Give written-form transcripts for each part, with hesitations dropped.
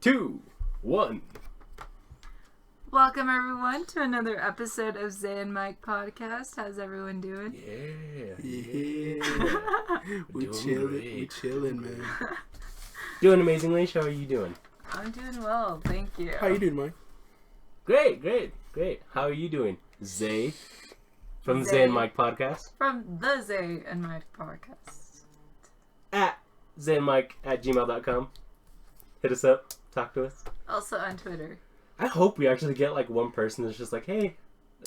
2, 1. Welcome everyone to another episode of Ep.10 Mike podcast. How's everyone doing? Yeah. We chilling, man. Doing amazingly. How are you doing? I'm doing well, thank you. How you doing, Mike? Great. How are you doing, Zay? From Zay. Ep.10 Mike podcast. From the Ep.10 Mike podcast. At @gmail.com. Hit us up. Talk to us. Also on Twitter. I hope we actually get like one person that's just like, hey,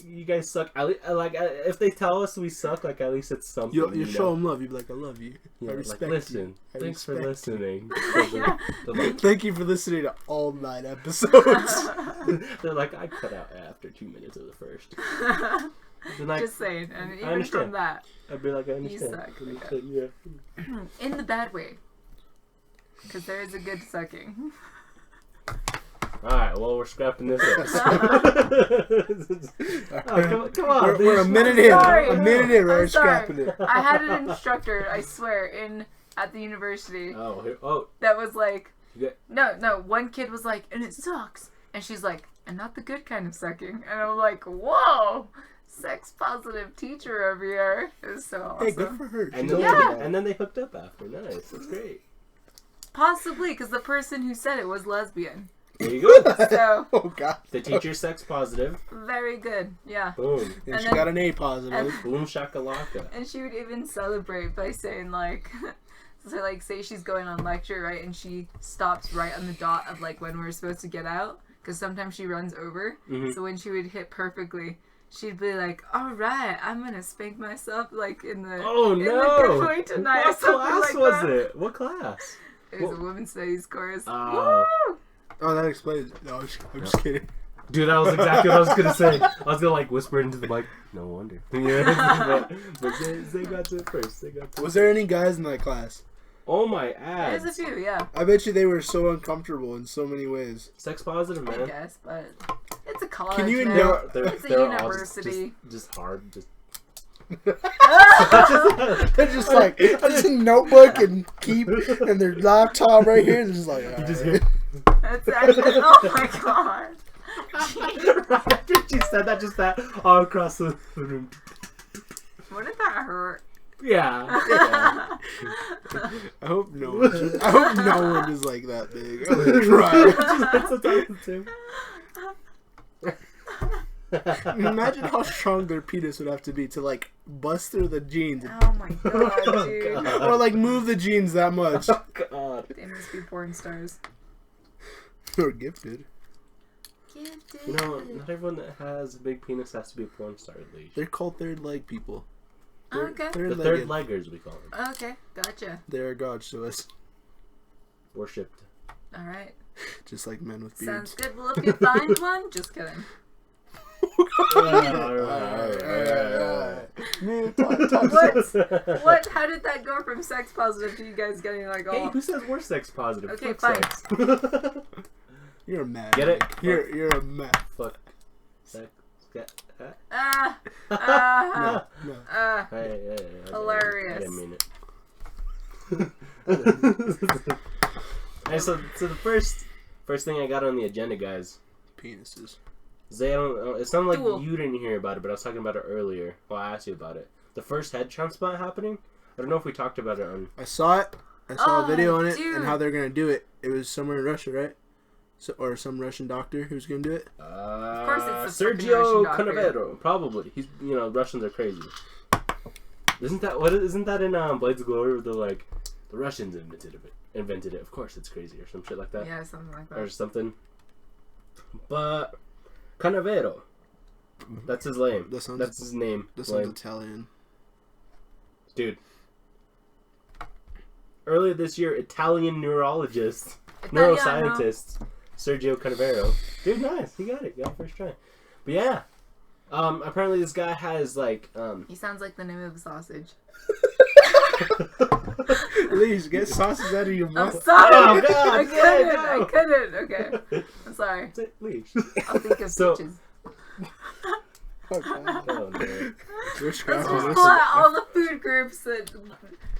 you guys suck. If they tell us we suck, like at least it's something. You show them love. You be like, I love you. Yeah, I respect like, listen. you. Thanks for listening. Yeah. Thank you for listening to all 9 episodes. They're like, I cut out after 2 minutes of the first. Then Just saying, and even understand. from that, I'd be like, I understand. you suck. I understand, yeah. In the bad way. Because there is a good sucking. Alright, well, we're scrapping this episode. Come on. We're a minute in. Sorry. A minute in, I'm we're sorry. scrapping it. I had an instructor, I swear, at the university. Oh. That was like, Yeah. no, one kid was like, and it sucks. And she's like, and not the good kind of sucking. And I'm like, whoa, sex positive teacher over here. It was so awesome. Hey, good for her. And She's then, open to and then they hooked up after. Nice. That's great. Possibly, because the person who said it was lesbian. There you go. So, Oh, God. The teacher's sex positive. very good, yeah. Boom. And And she then- got an A positive. Boom shakalaka. And she would even celebrate by saying, like, so, like, say she's going on lecture, right, and she stops right on the dot of, like, when we're supposed to get out, because sometimes she runs over, Mhm. so when she would hit perfectly, she'd be like, all right, I'm gonna spank myself, like, in the Oh, in no. the good way tonight, What something class like was that. it? What class? It was a women's studies course. Oh. Woo! Oh, that explains it. No, I'm just kidding. Dude, that was exactly what I was gonna say. I was gonna like whisper into the mic. No wonder. Yeah, but they got to it first. Was there any guys in that class? Oh my There's a ads. few, yeah, I bet you they were so uncomfortable in so many ways. Sex positive, I man. guess, but it's a college, Can you man. know- It's a they're all university. just hard. Just They're just like, just a notebook and their laptop right here. They're just like, you just alright. hear. Oh my god. Right after she said that, just that all across the room. What if that hurt? Yeah. I hope no one is like that big. I'm gonna cry. That's what I was too. Imagine how strong their penis would have to be to like bust through the jeans Oh my god, dude. God. or like move the jeans that much. Oh God. They must be porn stars. Or gifted. You know, not everyone that has a big penis has to be a porn star, at least. They're called third leg people. Okay. The third leggers, we call them. Okay, gotcha. They're gods to us, Worshipped. Alright. just like men with Sounds beards. good. Well, if you find one, just kidding. What? How did that go from sex positive to you guys getting like Hey, all... who says we're sex positive? Okay, Fuck fine. sex. You're a man. Get it? You're a man. Fuck sex. Ah! No, Ah! no. Ah! Hey, Hilarious. I didn't mean it. Hey, so the first thing I got on the agenda, guys. Penises. Zay, it sounded like Duel. you didn't hear about it, but I was talking about it earlier. Well, I asked you about it. The first head transplant happening. I don't know if we talked about it on. I saw it. I saw a video on it dude. and how they're gonna do it. It was somewhere in Russia, right? So, or some Russian doctor who's gonna do it. course it's the freaking Sergio Russian doctor. Canavero, probably. He's, Russians are crazy. Isn't that in Blades of Glory where they're like, the Russians invented it. Of course, it's crazy or some shit like that. Yeah, something like Or that. something. But Canavero, that's his name. That's his name. This Lame. one's Italian. Dude. Earlier this year, Italian neurologist, neuroscientist, Sergio Canavero. Dude, nice. He got it. Got it first try. But yeah. Apparently this guy has like He sounds like the name of a sausage. Please get sauces out of your I'm mouth. sorry! Oh, God, I no. couldn't. Okay. I'm sorry. leaves. I'll think of So- speeches. Oh, God. Oh, no. We're Let's scrapping just this. pull out all the food groups that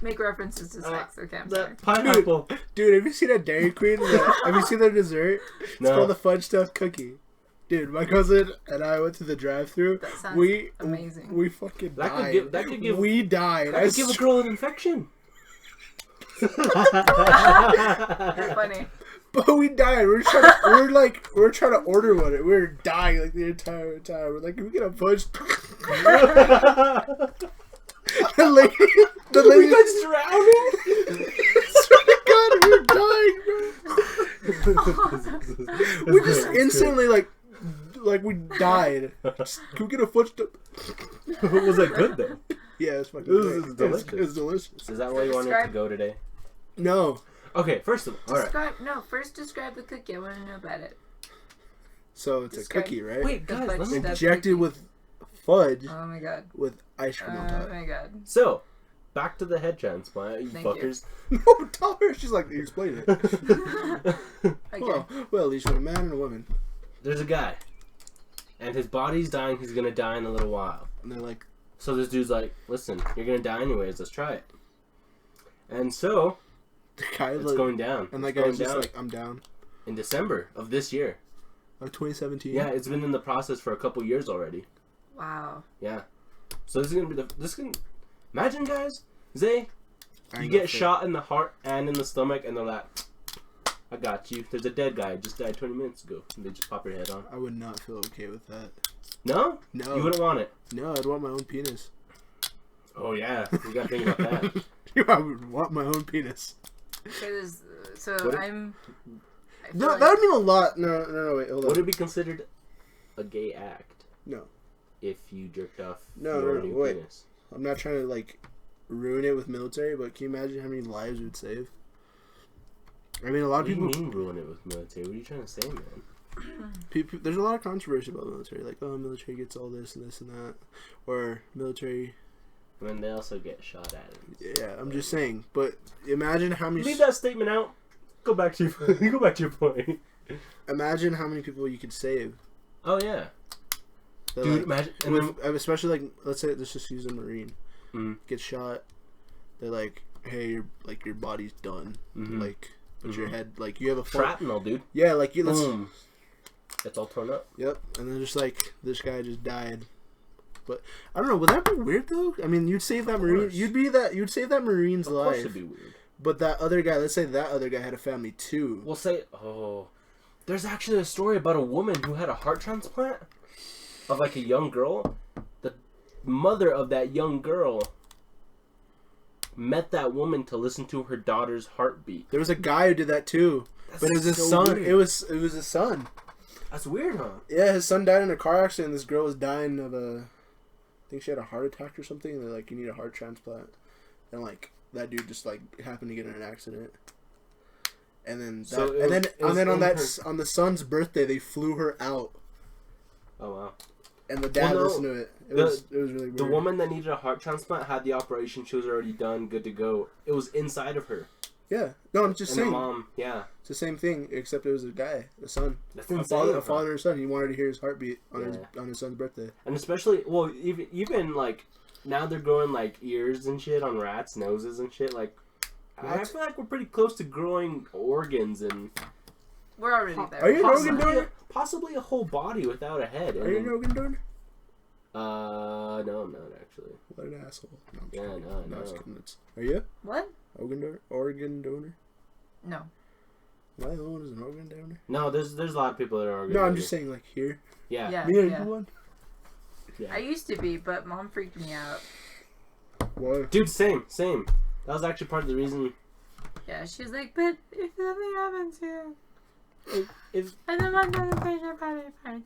make references to sex. Okay, I'm sorry. That pineapple. Dude, have you seen that Dairy Queen? Have you seen their dessert? It's No. called the fudge stuffed cookie. Dude, my cousin and I went to the drive-thru. That sounds We amazing. We fucking That could died. give- that could give- We died. I could give a girl an infection. You're funny. But we died. We were trying to order one. We were dying like the entire time. We're like, can we get a fudge? the lady. We got drowning. God, we were dying, bro. We just instantly like we died. Can we get a fudge? Was that good though? Yeah, it's fucking. It was delicious. It was delicious. Is that why you wanted to go today? No. Okay, first of all, alright. First describe the cookie. I want to know about it. So it's Describe- a cookie, right? Wait, The guys, fudge let me... stuff. Injected with fudge Oh my god. with ice cream on Oh top. my god. So, back to the head transplant, you Thank fuckers. No, tell her. She's like, you explain it. Okay. Well, at least with a man and a woman. There's a guy, and his body's dying. He's gonna die in a little while. And they're like, So this dude's like, "Listen, you're gonna die anyways. Let's try it." And so the guy it's like, going down. and that It's guy's going just down like, I'm down. in December of this year. Of 2017. Yeah, it's been in the process for a couple years already. Wow. Yeah. So this is gonna be imagine, guys, Zay, I you ain't get gonna fit. shot in the heart and in the stomach, and they're like, "I got you." There's a dead guy just died 20 minutes ago, and they just pop your head on. I would not feel okay with that. No, No. you wouldn't want it. No, I'd want my own penis. Oh yeah, you gotta think about that. I would want my own penis. So What if- I feel No, like- that would mean a lot. No, wait, hold on. Would it be considered a gay act No. if you jerked off No, your no, new wait. penis? I'm not trying to, like, ruin it with military, but can you imagine how many lives it would save? I mean, a lot What of do you people... mean ruin it with military? What are you trying to say, man? There's a lot of controversy about military. Like, oh, military gets all this and this and that. Or military... I mean, they also get shot at. Yeah, I'm just saying. But imagine how many... Leave that statement out. Go back to your point. Imagine how many people you could save. Oh yeah, That, dude. like, Imagine, and then, especially, like, let's just use a Marine. Mm. Gets shot. They're like, hey, your body's done. Mhm. Like, but your Mhm. head, like, you have a... shrapnel, dude. Yeah, like, you... Let's, Boom. It's all torn up. Yep, and then just like this guy just died. But I don't know. Would that be weird though? I mean, you'd save that Marine. course. You'd save that Marine's Of course, life. it'd be weird. But that other guy, let's say that other guy had a family too. We'll say, there's actually a story about a woman who had a heart transplant of like a young girl. The mother of that young girl met that woman to listen to her daughter's heartbeat. There was a guy who did that too, That's but it was his so son. weird. It was his son. That's weird, huh? Yeah, his son died in a car accident. This girl was dying of a, I think she had a heart attack or something. And they're like, you need a heart transplant, and like that dude just like happened to get in an accident. And then So that, it was on in on the son's birthday they flew her out, Oh wow. and the dad Well, no, listened to it. It the- was really weird. The woman that needed a heart transplant had the operation. She was already done, good to go. It was inside of her. Yeah, no, I'm just And the saying. mom, yeah. It's the same thing, except it was a guy, a son, That's a insane. father and a son. He wanted to hear his heartbeat on Yeah. his son's birthday. And especially, well, even like, now they're growing like ears and shit on rats' noses and shit. Like, I What? feel like we're pretty close to growing organs and We're already there. Are you an organ possibly, donor? possibly a whole body without a head. Are you an organ donor? No, I'm not actually. What an asshole. No, I'm Yeah, kidding. no, I'm just no. kidding. Are you What? organ donor? Organ donor? No. Am I the one who's an organ donor? No, there's a lot of people that are organ No, I'm donors. just saying like here. Yeah. Yeah. Me, are yeah. you one? Yeah. I used to be, but mom freaked me out. Why? Dude, same. That was actually part of the reason. Yeah, she was like, but if something happens here, If and then I'm gonna take your body parts.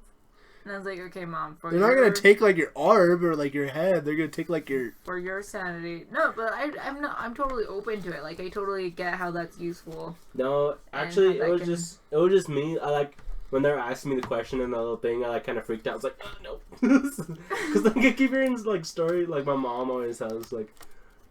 And I was like, okay, mom, They're not gonna take like your arm or like your head. They're gonna take like your. for your sanity. No, but I'm totally open to it. Like I totally get how that's useful. no, actually, how it that was just me. I like when they were asking me the question and that little thing. I like kind of freaked out. I was like, no, because like I keep hearing like story like my mom always has like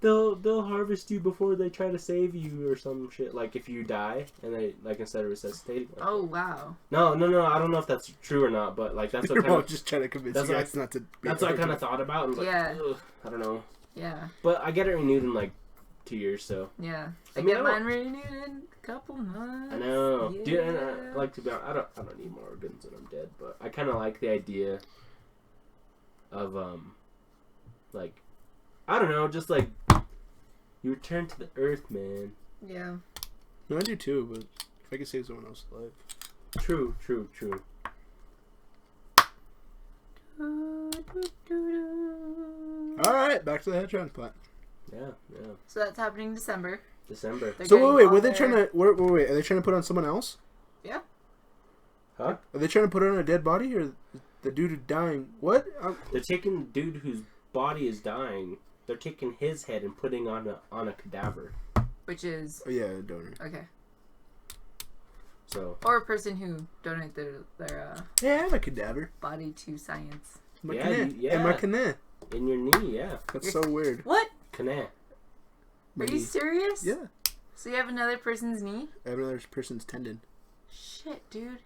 they'll harvest you before they try to save you or some shit. Like if you die and they like instead of resuscitating. Like, Oh wow. No. I don't know if that's true or not, but like that's what kind of just trying to convince that's you what guys not to. that's what I kind of thought about. And was Yeah. Like, I don't know. Yeah. But I get it renewed in like 2 years, so. Yeah. I I mean, get I mine renewed in a couple months. I know, Yeah. dude. And I like to be honest, I don't need more organs when I'm dead, but I kind of like the idea of like I don't know, just like you return to the earth, man. Yeah. No, I do too, but if I could save someone else's life. True. All right, back to the head transplant. Yeah. So that's happening December. December. They're So getting wait, all were they their- trying to? Wait, are they trying to put on someone else? Yeah. Huh? Are they trying to put it on a dead body or the dude who's dying? What? They're taking the dude whose body is dying. They're taking his head and putting on a cadaver. Which is Oh, yeah, a donor. okay. So. Or a person who donated their Yeah, I have a cadaver. body to science. My Yeah, caneh. yeah. And my caneh. In your knee, yeah. That's so weird. What? Caneh. My Are you knee. serious? Yeah. So you have another person's knee? I have another person's tendon, Shit, dude.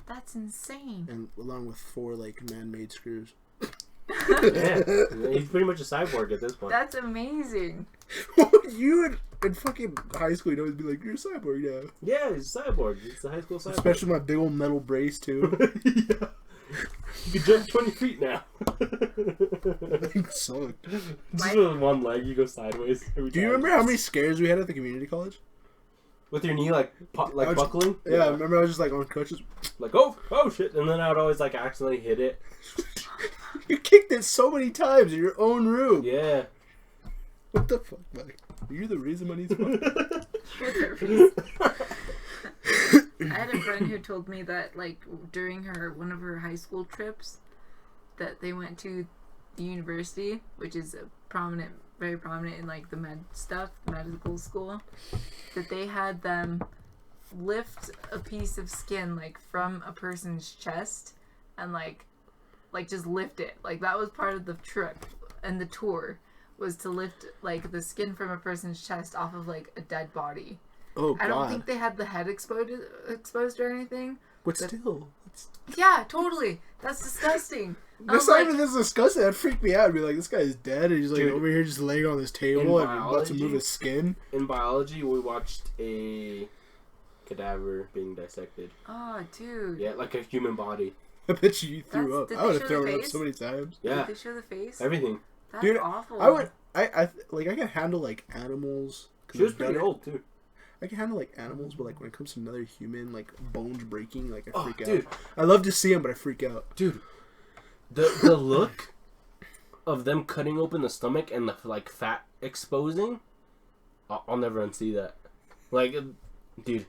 That's insane. and along with 4 like man-made screws. Yeah. He's pretty much a cyborg at this point. That's amazing. You in fucking high school, you'd always be like, "You're a cyborg now." Yeah, he's a cyborg. He's a high school cyborg. Especially my big old metal brace too. Yeah. You can jump 20 feet now. So, Just with one leg, you go sideways. Every do you time. remember how many scares we had at the community college? With your knee like I was- buckling? Yeah, I remember I was just like on crutches. Like, oh shit. And then I would always like accidentally hit it. You kicked it so many times in your own room. Yeah. What the fuck, Mike? You're the reason my knee's fucked. I had a friend who told me that, like, during one of her high school trips, that they went to the university, which is very prominent in, like, the medical school, that they had them lift a piece of skin, like, from a person's chest and, like just lift it. Like, that was part of the trip and the tour, was to lift, like, the skin from a person's chest off of, like, a dead body. Oh god. I don't think they had the head exposed or anything. But still, Yeah, totally. That's disgusting. I this was not even this disgusting. That freaked me out. I'd be like, this guy's dead, and he's like Dude, over here just laying on this table and about to biology- move his skin. In biology, we watched a cadaver being dissected. Oh, dude. Yeah, like a human body. I bet you threw up. Did I they would have show thrown the up face? so many times. Yeah, Did they show the face? everything. That's Dude, awful. I can handle like animals. 'cause She was I've done pretty it. old too. I can handle like animals, but like when it comes to another human, like bones breaking, like I Oh, freak dude. out. I love to see them, but I freak out. Dude, the look of them cutting open the stomach and the like fat exposing, I'll never unsee that. Like, dude.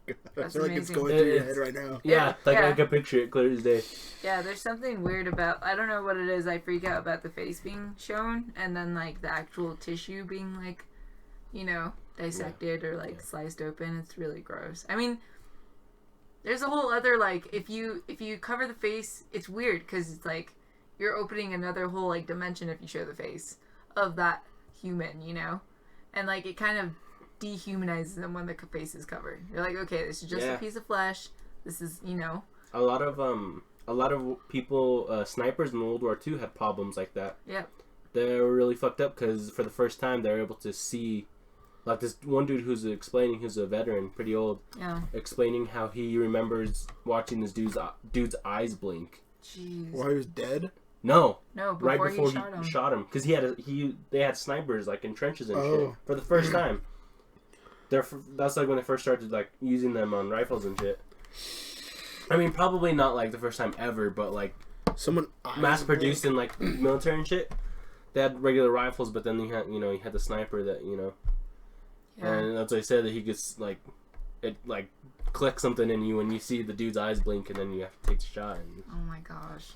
I That's feel like it's amazing. going through your It's- head right now. Yeah, like Yeah. I can picture it clear as day. Yeah, there's something weird about, I don't know what it is, I freak out about the face being shown, and then, like, the actual tissue being, like, you know, dissected or, like, sliced open. It's really gross. I mean, there's a whole other, like, if you cover the face, it's weird, because it's, like, you're opening another whole, like, dimension if you show the face of that human, you know? And, like, it kind of dehumanizes them when the face is covered. You're like, okay, this is just a piece of flesh. This is, you know. A lot of people, snipers in World War II had problems like that. Yep. They were really fucked up because for the first time they were able to see, like this one dude who's explaining, who's a veteran, pretty old, Yeah. explaining how he remembers watching this dude's eyes blink. Jeez. While he was dead. No, No, right before he he shot him, because they had snipers like in trenches and shit Oh. for the first time. That's like when they first started like using them on rifles and shit. I mean, probably not like the first time ever, but like Someone mass produced in like military and shit. They had regular rifles, but then you had the sniper that Yeah. and that's what I said, that he gets like it like clicks something in you when you see the dude's eyes blink, and then you have to take the shot. And, Oh my gosh.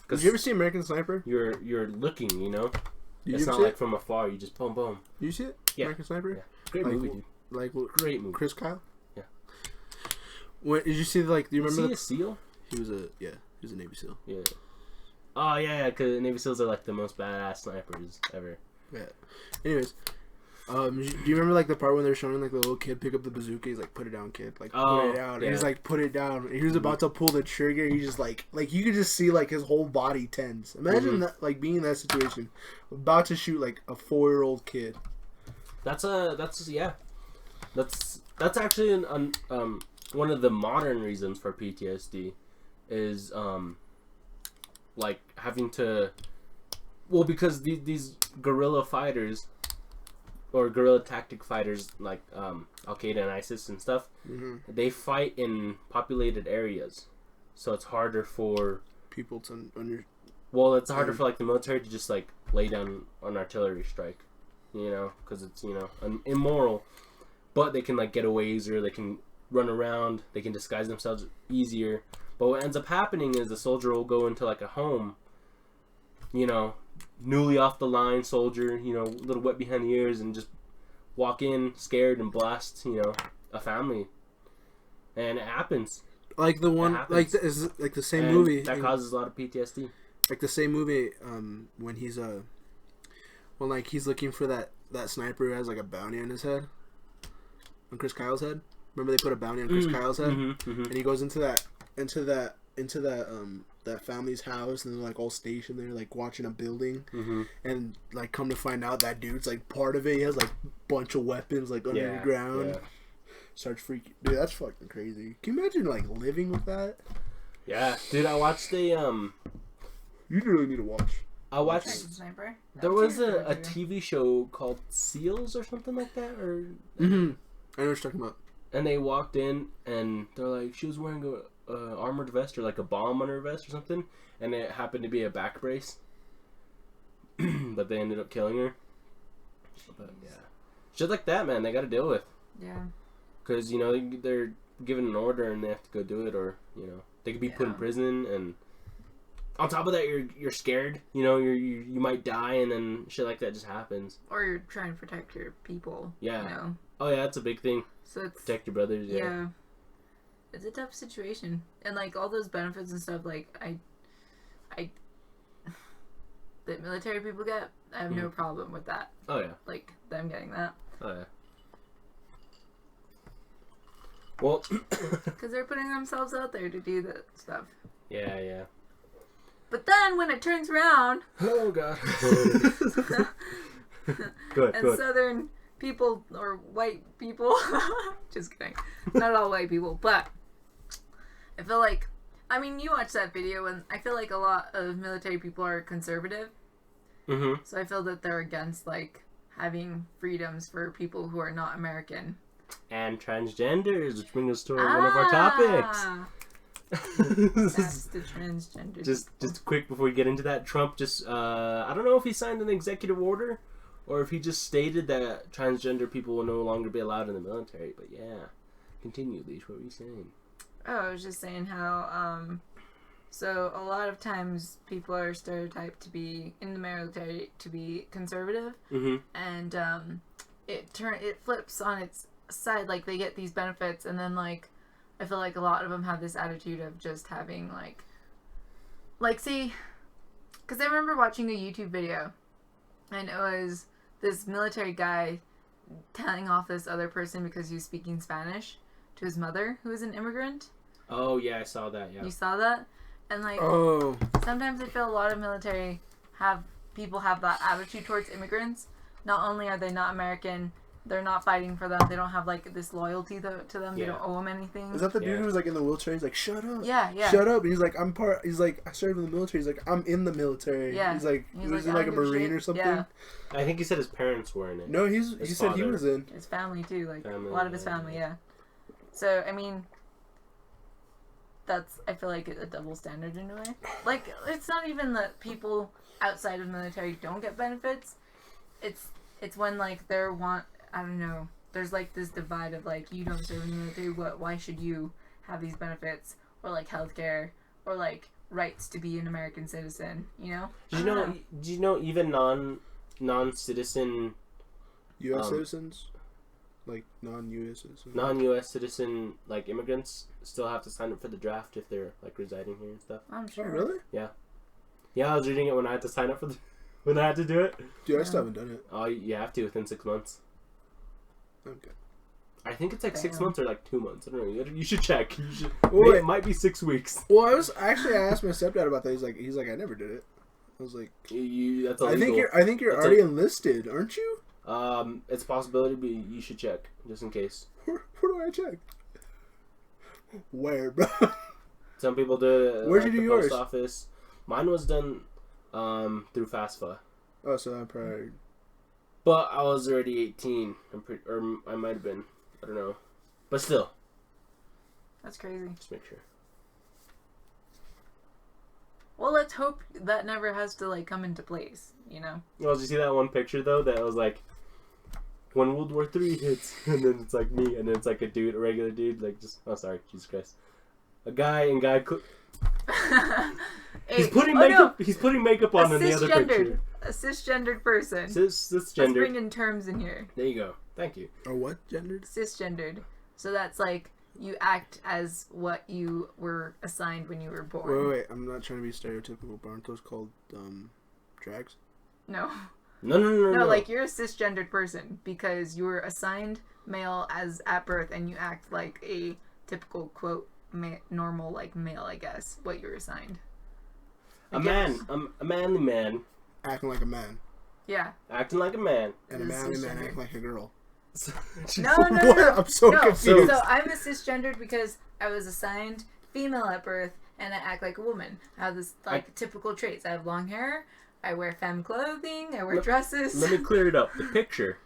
Did you ever see American Sniper? You're looking, Did it's you not ever like see from afar. You just boom boom. Did you see it? Yeah. American Sniper. Yeah. Great Like, movie, dude. Like Great movie. Chris Kyle. Yeah. What did you see? Like, do you Was remember he a SEAL? He was a Navy SEAL. Yeah. Oh yeah, because Navy SEALs are like the most badass snipers ever. Yeah. Anyways, do you remember like the part when they're showing like the little kid pick up the bazooka? He's like, "Put it down, kid." Like, put it down. Yeah. And he's like, "Put it down." And he was about to pull the trigger. He just like you could just see like his whole body tense. Imagine that, like being in that situation, about to shoot like a 4-year-old kid. That's actually one of the modern reasons for PTSD is like having to, well, because these guerrilla fighters or guerrilla tactic fighters like Al Qaeda and ISIS and stuff, they fight in populated areas, so it's harder for people to well, it's harder for like the military to just like lay down an artillery strike, you know, because it's, you know, immoral. But they can like get away easier. They can run around. They can disguise themselves easier. But what ends up happening is the soldier will go into like a home, you know, newly off the line soldier, you know, a little wet behind the ears, and just walk in scared and blast, you know, a family. And it happens. Like the one, like the same movie that causes a lot of PTSD. Like the same movie, when he's when he's looking for that sniper who has like a bounty on his head, on Chris Kyle's head. Remember they put a bounty on Chris Kyle's head, and he goes into that family's house, and they're like all stationed there, like watching a building, and like come to find out that dude's like part of it. He has like a bunch of weapons like under the ground. Yeah. Starts freaking, dude. That's fucking crazy. Can you imagine like living with that? Yeah, dude. I watched You really need to watch. I watched. There was a TV show called Seals or something like that, or. I know what you're talking about. And they walked in, and they're like, she was wearing a armored vest or like a bomb on her vest or something, and it happened to be a back brace. But they ended up killing her. But yeah, shit like that, man, they got to deal with. Yeah. Because, you know, they're given an order and they have to go do it, or, you know, they could be put in prison, and on top of that, you're scared. You know, you might die, and then shit like that just happens. Or you're trying to protect your people. Yeah. You know? Oh yeah, that's a big thing. So it's, protect your brothers. Yeah. It's a tough situation, and like all those benefits and stuff, like I that military people get, I have no problem with that. Oh yeah. Like them getting that. Oh yeah. Well, because they're putting themselves out there to do that stuff. Yeah, yeah. But then when it turns around, oh god. Good. And southern people or white people, just kidding, not all white people, but I feel like, I mean, you watched that video, and I feel like a lot of military people are conservative. So I feel that they're against like having freedoms for people who are not American. And transgenders, which brings us to one of our topics. That's the transgender. Just quick before we get into that, Trump just I don't know if he signed an executive order or if he just stated that transgender people will no longer be allowed in the military. But yeah, continue, Leash. What were you saying? Oh, I was just saying how so a lot of times people are stereotyped to be in the military to be conservative, and it flips on its side. Like they get these benefits, and then like I feel like a lot of them have this attitude of just having like see, because I remember watching a YouTube video, and it was this military guy telling off this other person because he was speaking Spanish to his mother, who was an immigrant. Oh yeah, I saw that. Yeah, you saw that, and like sometimes I feel a lot of military people have that attitude towards immigrants. Not only are they not American, they're not fighting for them. They don't have like this loyalty to them. They don't owe them anything. Is that the dude who was like in the wheelchair? He's like, "Shut up." Yeah. Shut up. And he's like, He's like, "I served in the military." He's like, "I'm in the military." Yeah. He's like, he was in like a Marine or something. Yeah. I think he said his parents were in it. No, he said he was in. His family too, like a lot of his family. Yeah. So I mean, I feel like a double standard in a way. Like it's not even that people outside of the military don't get benefits. It's when like I don't know. There's like this divide of like you don't serve in the military. Why should you have these benefits or like healthcare or like rights to be an American citizen? You know? Did you know even non-citizen U.S. citizens, like non-U.S. citizens, non-U.S. citizen like immigrants still have to sign up for the draft if they're like residing here and stuff. I'm sure. Oh, really? Yeah. Yeah, I was reading it when I had to sign up for when I had to do it. Dude, I still haven't done it. Oh, you have to within 6 months. Okay. I think it's like 6 Damn. months or like 2 months. I don't know. You should check. You should. Wait. It might be 6 weeks. Well, I asked my stepdad about that. He's like, I never did it. I was like, That's illegal. I think you're That's already enlisted, aren't you? It's a possibility, but you should check just in case. Where do I check? Where, bro? Some people do it. Where'd you at do the yours? Post office. Mine was done through FAFSA. Oh, so I'm probably. But I was already 18. Or I might have been. I don't know. But still, That's crazy. just make sure. Well, let's hope that never has to like come into place. You know. Well, did you see that one picture though? That was like when World War III hits, and then it's like me, and then it's like a dude, a regular dude, like just. Oh, sorry, Jesus Christ. A guy and guy. Hey, He's putting oh, makeup. no. He's putting makeup on in the other picture. A cisgendered person. Cisgendered. Let's bring in terms in here. There you go. Thank you. Or what gendered? Cisgendered. So that's like you act as what you were assigned when you were born. Wait. I'm not trying to be stereotypical, but aren't those called drags? No. No. No, like you're a cisgendered person because you were assigned male as at birth and you act like a typical quote normal like male, I guess, what you're assigned. A manly man. Acting like a man. Yeah. Acting like a man. And a manly man acting like a girl. No. What? I'm so confused. So I'm a cisgendered because I was assigned female at birth and I act like a woman. I have this like typical traits. I have long hair. I wear femme clothing. I wear dresses. Let me clear it up. The picture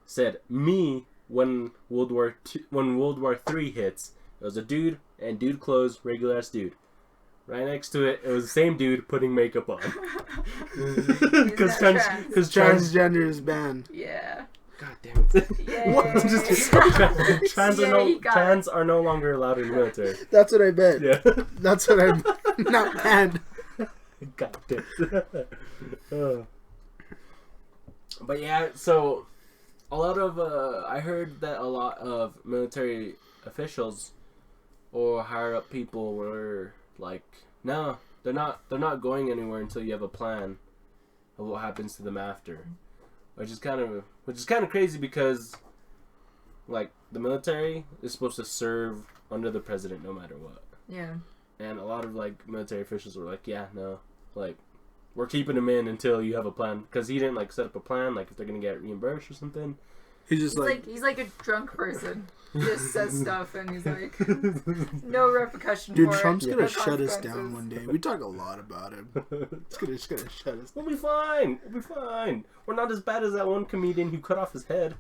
said me when World War III hits. It was a dude and dude clothes, regular ass dude. Right next to it, it was the same dude putting makeup on. Because transgender is banned. Yeah. God damn it! Yay. What? Trans are no longer allowed in the military. That's what I bet. Yeah. That's what I not banned. God damn it. But yeah, so a lot of I heard that a lot of military officials or higher up people were like, no, they're not going anywhere until you have a plan of what happens to them after, which is kind of crazy because like the military is supposed to serve under the president no matter what. Yeah. And a lot of like military officials were like, yeah, no, like we're keeping him in until you have a plan, because he didn't like set up a plan, like if they're gonna get reimbursed or something. He's like a drunk person. He just says stuff and he's like, no repercussion. Dude, for Trump's it, gonna no shut us consequences. down one day. We talk a lot about him. It's gonna shut us. We'll be fine. We'll be fine. We're not as bad as that one comedian who cut off his head.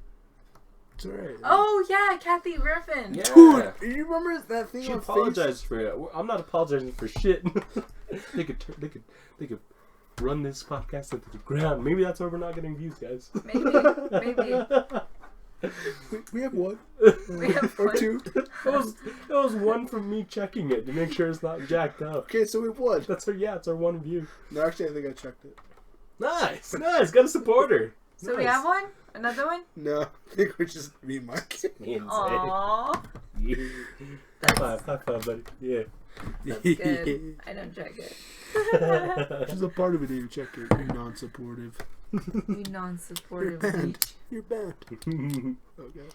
It's alright. Oh yeah, Kathy Griffin. Yeah. Dude, you remember that thing She on apologized for it. I'm not apologizing for shit. They could run this podcast into the ground. Maybe that's why we're not getting views, guys. Maybe. We have one. We have Or one. two. It was one from me checking it to make sure it's not jacked up. Okay, so we have one. It's our one view. No, actually, I think I checked it. Nice. Got a supporter. So we have one? Another one? No, I think we're just me and Mike. Aww. Yeah. High five, buddy. Yeah. That's good. I don't check it. She's a part of it. You check it. You're non-supportive. You You're non-supportive banned. bitch. You're banned. Okay.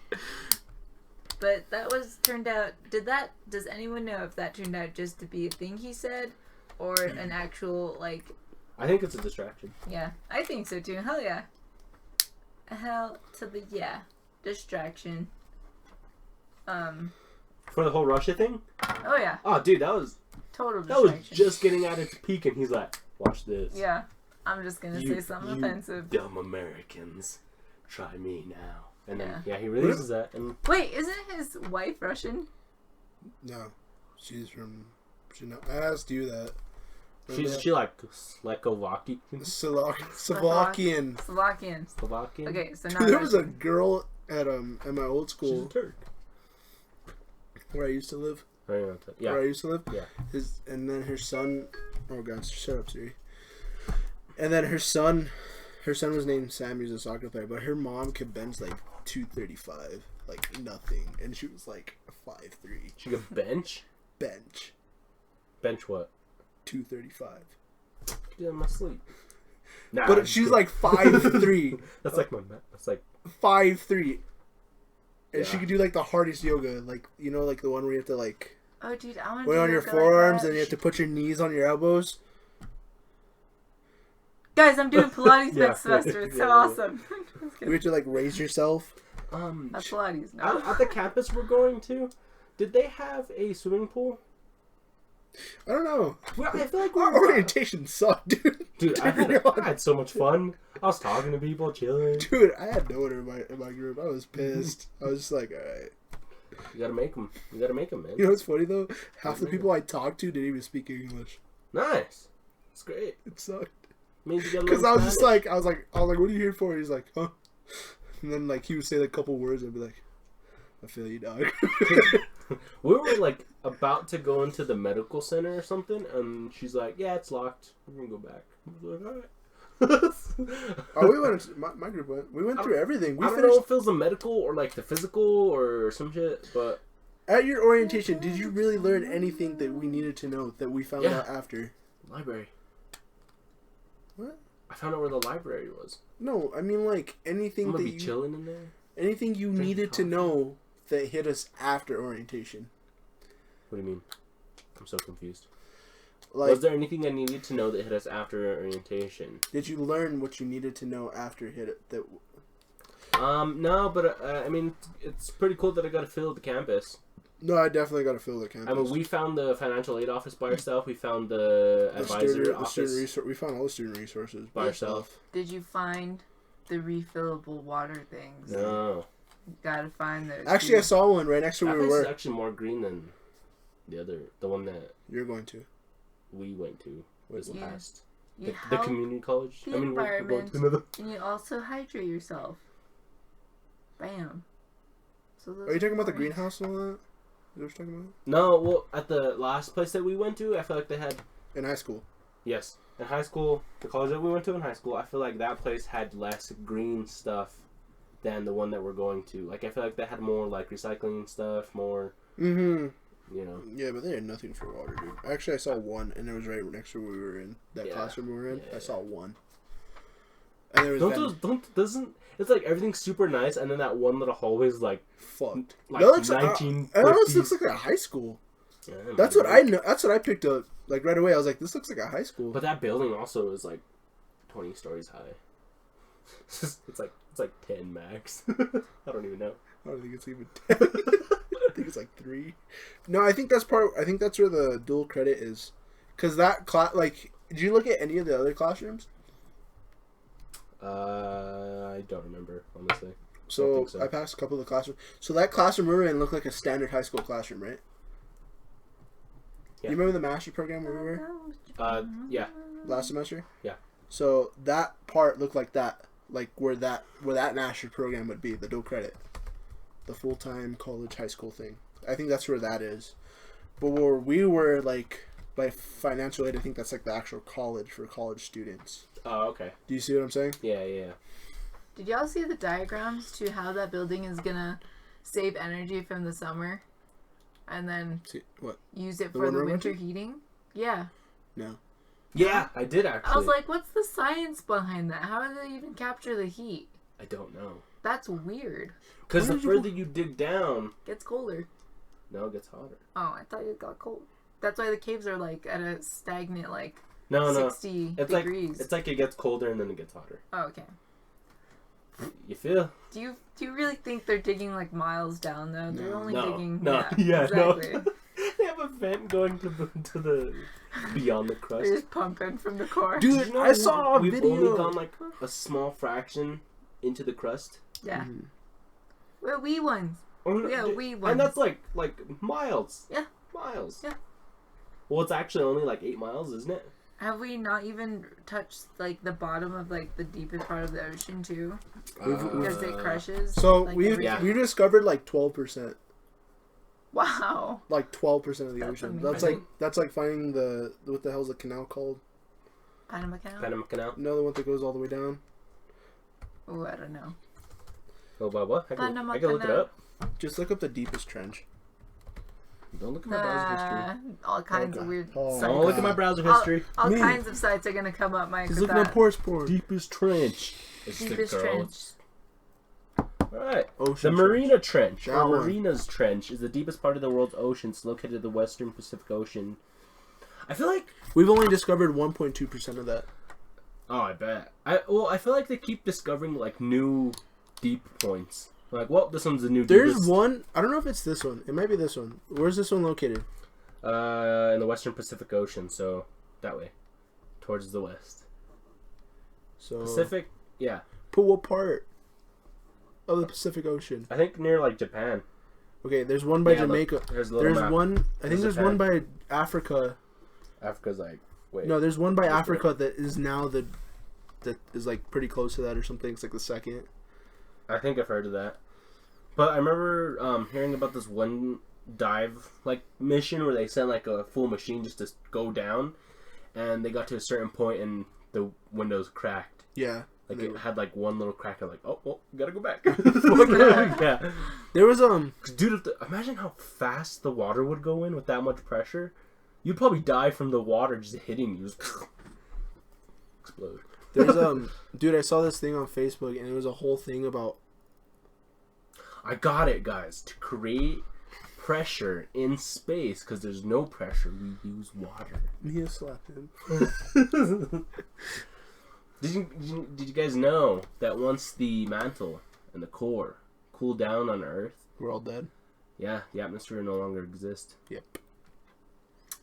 But that turned out. Does anyone know if that turned out just to be a thing he said, or an actual like? I think it's a distraction. Yeah, I think so too. Hell yeah. Hell to the yeah. Distraction. For the whole Russia thing? Oh yeah. Oh, dude, that was Total distraction. just getting at its peak, and he's like, "Watch this." Yeah. I'm just gonna say something offensive. Dumb Americans, try me now. And then Yeah. he releases that, and Wait, isn't his wife Russian? No, she's from. I asked you that. she like Slovakian. Slovakian. Slovakian. Slovakian. Okay, so now There was a girl at my old She's a school Turk. where I used to live. Yeah. Where I used to live. Yeah. And then her son. Oh God, shut up, Siri. And then her son was named Sam. He was a soccer player, but her mom could bench like 235, like nothing, and she was like 5'3". She could bench. Bench Bench what? 235. do in my sleep. Nah, But she's like 5'3". That's like my. That's like 5'3". And she Yeah. could do like the hardest yoga, like like the one where you have to like Oh, dude, I want to wait do on your yoga forearms like that. and you have to put your knees on your elbows. Guys, I'm doing Pilates Yeah. next semester. It's so Yeah. awesome. Just You kidding. have to like raise yourself. That's Pilates. No. At the campus we're going to, did they have a swimming pool? I don't know. Well, I feel like we Our were orientation sucked, dude. Dude, I had so much fun. I was talking to people, chilling. Dude, I had no one in my group. I was pissed. I was just like, alright. You gotta make them. You gotta make them, man. You know what's funny though? Half the people I talked to didn't even speak English. Nice. It's great. It sucked. Means you gotta Because learn I was just Spanish. like, what are you here for? He's like, huh? And then like he would say like a couple words and I'd be like, I feel you, dog. We were like about to go into the medical center or something, and she's like, "Yeah, it's locked. We're gonna go back." I was like, "Alright." Oh, we went. My group went. We went through everything. We I don't finished know if it was the medical or like the physical or some shit, but at your orientation. Did you really learn anything that we needed to know that we found Yeah. out after? library. What? I found out where the library was. No, I mean like anything I'm gonna that be you chilling in there. anything you Drinking needed to coffee. know that hit us after orientation. What do you mean? I'm so confused. Like, Was there anything I needed to know that hit us after orientation? did you learn what you needed to know after hit it? That No, but I mean, it's pretty cool that I got to fill the campus. no, I definitely got to fill the campus. I mean, we found the financial aid office by ourselves. We found the advisor office we found all the student resources by ourselves. Did you find the refillable water things? No, You gotta find those. Actually, I saw one right next to that where we place is were. actually more green than the one that You're going to. we went to this Yeah. past. You The help community college. the I mean, we're going environment. to another. and you also hydrate yourself. Bam. So those Are you talking about the points. greenhouse and all that? Is that what you're talking about? No, well, at the last place that we went to, I feel like they had. In high school. Yes. In high school, the college that we went to in high school, I feel like that place had less green stuff than the one that we're going to. Like, I feel like they had more, like, recycling stuff, more, Mm-hmm. you know. Yeah, but they had nothing for water, dude. Actually, I saw one, and it was right next to where we were in. That Yeah. classroom we were in. Yeah. I saw one. And there was It's like everything's super nice, and then that one little hallway is like, fucked. like That looks like, 1950s. that almost looks like a high school. Yeah, That's what I know. That's what I picked up. Like right away, I was like, "This looks like a high school." But that building also is like 20 stories high. it's like 10 max. I don't even know. I don't think it's even 10. I think it's like 3. No, I think that's where the dual credit is, because that class. Like, did you look at any of the other classrooms? I don't remember, honestly. So, think so. I passed a couple of the classrooms. So that classroom we were in looked like a standard high school classroom, right? Yeah. You remember the master program where we were Yeah. last semester? Yeah. So that part looked like that, like where that master program would be, the dual credit, the full time college high school thing. I think that's where that is. But where we were, like by financial aid, I think that's like the actual college for college students. Oh, okay. Do you see what I'm saying? Yeah. Did y'all see the diagrams to how that building is gonna save energy from the summer, and then See what? use it The for one the we went winter to? heating? Yeah. No. Yeah, I did actually. I was like, what's the science behind that? How do they even capture the heat? I don't know. That's weird. Because Where the did you further you dig down, Gets colder. no, it gets hotter. Oh, I thought it got cold. That's why the caves are like at a stagnant like No. 60 It's degrees. like it gets colder and then it gets hotter. Oh, okay. You feel? Do you really think they're digging like miles down though? They're only digging. No. Yeah, exactly. No. They have a vent going to the beyond the crust. They're just pumping from the core. Dude, Did you know I saw a we've video. only gone like a small fraction into the crust. Yeah. Mhm. We're wee ones. Yeah, wee ones. And that's like miles. Yeah. Miles. Yeah. Well, it's actually only like 8 miles, isn't it? Have we not even touched like the bottom of like the deepest part of the ocean too? Because it crushes. So like, we everything? we discovered like 12%. Wow. Like 12% of the That's ocean. amazing. That's like finding the what the hell's the canal called? Panama Canal. Panama Canal. No, the one that goes all the way down. Oh, I don't know. Oh, by what? I Panama can look it Canal. up. Just look up the deepest trench. Don't look at my browser history. All kinds of weird sites. Don't look at my browser history. All kinds of sites are gonna come up, Mike. He's looking at horse porn. Deepest trench. It's Deepest the trench. girls. Alright. Ocean The Marina Trench, That or one. Marina's Trench, is the deepest part of the world's ocean. It's located in the western Pacific Ocean. I feel like... We've only discovered 1.2% of that. Oh, I bet. I feel like they keep discovering, like, new deep points. Like, well, this one's a new There's deepest. one. I don't know if it's this one. It might be this one. Where's this one located? In the western Pacific Ocean, so that way. Towards the west. So Pacific? Yeah. Put what part of the Pacific Ocean? I think near, like, Japan. Okay, there's one by Yeah, look, Jamaica. there's a little There's map. one. I think There's there's one Japan. by Africa. Africa's like, wait. No, there's one by Where's Africa that is now that is like pretty close to that or something. It's like the second. I think I've heard of that. But I remember hearing about this one dive like mission where they sent like a full machine just to go down, and they got to a certain point and the windows cracked. Yeah. Like They- it had like one little crack. I'm like, oh, well, gotta go back. Yeah. There was Dude, imagine how fast the water would go in with that much pressure. You'd probably die from the water just hitting you. Just explode. there's dude, I saw this thing on Facebook and it was a whole thing about I got it, guys. To create pressure in space, because there's no pressure, we use water. me slap him. Did you guys know that once the mantle and the core cool down on Earth, We're all dead. yeah, the atmosphere no longer exists. Yep.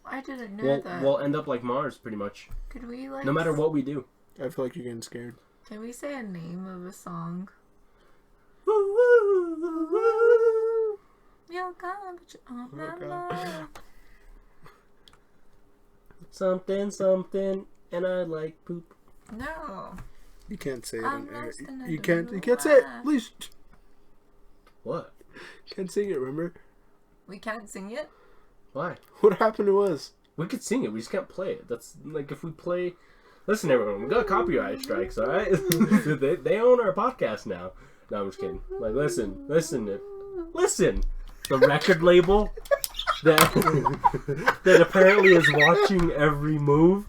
I didn't know that. We'll end up like Mars, pretty much. Could we like? No matter what we do. I feel like you're getting scared. Can we say a name of a song? You'll come, but you're on my mind. Something, and I like poop. No. You can't say it I'm on air. lost and I You don't can't know say it. why. Please. What? Can't sing it, remember? We can't sing it? Why? What happened to us? We could sing it, we just can't play it. That's like if we play. Listen, everyone, we got copyright strikes, all right? they own our podcast now. No, I'm just kidding. Like, listen. The record label that apparently is watching every move.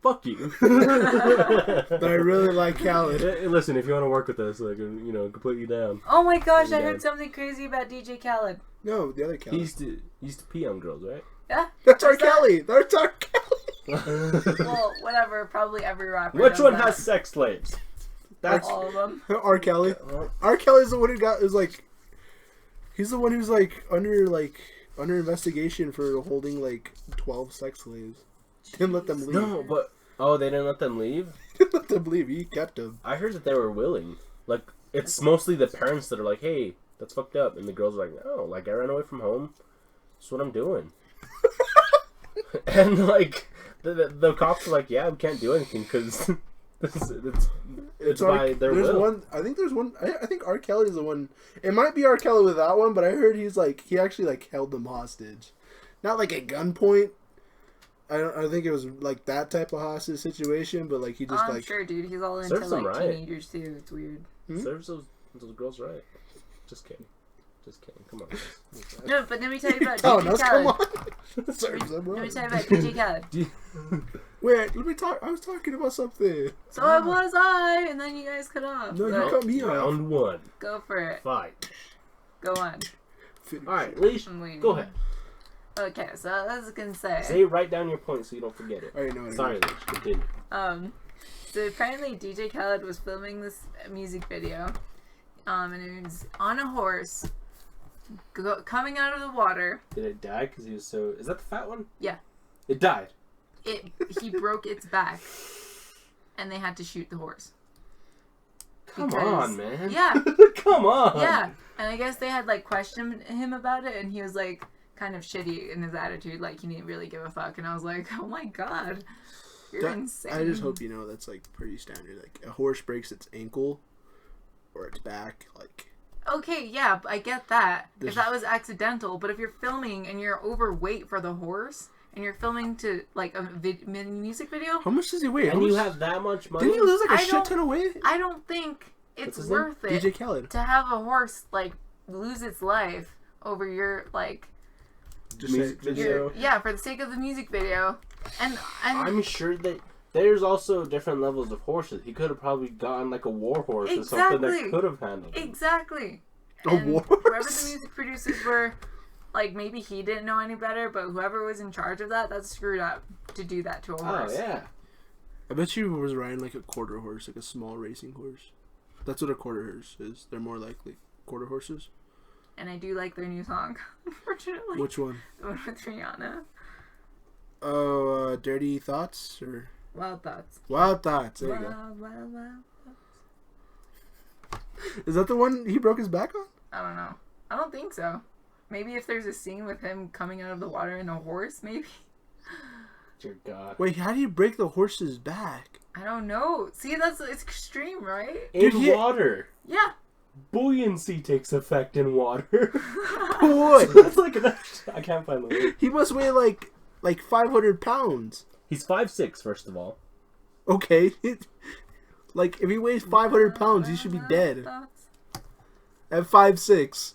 Fuck you. But I really like Khaled. Listen, if you want to work with us, like, completely down. Oh my gosh, I Yeah. heard something crazy about DJ Khaled. No, the other He Khaled. used to pee on girls, right? Yeah? That's our What's that? Kelly. That's our Kelly. Well, whatever. Probably every rapper. Which does one that. has sex slaves? That's All of them. R. Kelly. R. Kelly's the one who is like. He's the one who's like under investigation for holding like 12 sex slaves. Didn't let them leave. no, but they didn't let them leave. Didn't let them leave. He kept them. I heard that they were willing. Like, it's mostly the parents that are like, "Hey, that's fucked up," and the girls are like, "No, like I ran away from home. That's what I'm doing." And like the cops are like, "Yeah, we can't do anything because it's by their there's will." one. I think there's one. I think R. Kelly's the one. It might be R. Kelly with that one, but I heard he actually like held them hostage, not like at gunpoint. I think it was like that type of hostage situation, but like he just I'm like sure, dude. He's all into Serves them like right. teenagers too. It's weird. Serves those girls right. Just kidding. Come on. Guys. No, but let me tell you about oh DJ no, come Khaled. on. Serves them Let me right. tell you about DJ Khaled. Wait, let me talk. I was talking about something. So I was I, and then you guys cut off. No, you But cut me off. Round one. go for it. Fight. Go on. All right, Leash. I'm waiting. Go ahead. Okay, so as I can say, Say write down your point so you don't forget it. I already know what it Sorry, is. Leash. Continue. so apparently DJ Khaled was filming this music video, and it was on a horse, coming out of the water. Did it die because he was so? Is that the fat one? Yeah. It died. He broke its back, and they had to shoot the horse. Come Because- on, man. Yeah. Come on. Yeah, and I guess they had like questioned him about it, and he was like kind of shitty in his attitude, like he didn't really give a fuck. And I was like, oh my god, you're insane. I just hope you know that's like pretty standard. Like a horse breaks its ankle or its back, like. Okay, yeah, I get that. There's- If that was accidental, but if you're filming and you're overweight for the horse, and you're filming to like a music video, How much does he weigh? And you have that much money? Didn't he lose like a I shit don't- ton of weight? I don't think it's What's his name? worth it DJ Khaled. to have a horse like lose its life over your like Just music say- video. Yeah, for the sake of the music video. And I'm sure that there's also different levels of horses. He could have probably gotten like a war horse or something that Exactly. could have handled it. exactly. A And war whoever horse? the music producers were, like maybe he didn't know any better, but whoever was in charge of that's screwed up to do that to a Oh horse. yeah. I bet you was riding like a quarter horse, like a small racing horse. That's what a quarter horse is. They're more like quarter horses. And I do like their new song, unfortunately. Which one? The one with Rihanna. Oh, Dirty Thoughts or Wild Thoughts. Wild Thoughts. There you go. Wild. Is that the one he broke his back on? I don't know. I don't think so. Maybe if there's a scene with him coming out of the water in a horse, maybe. Dear God. Wait, how do you break the horse's back? I don't know. See, it's extreme, right? In Dude, water. Yeah. Buoyancy takes effect in water. What? That's like I can't find the word. He must weigh like 500 pounds. He's 5'6", first of all. Okay. Like, if he weighs 500 pounds, he should be dead. At 5'6".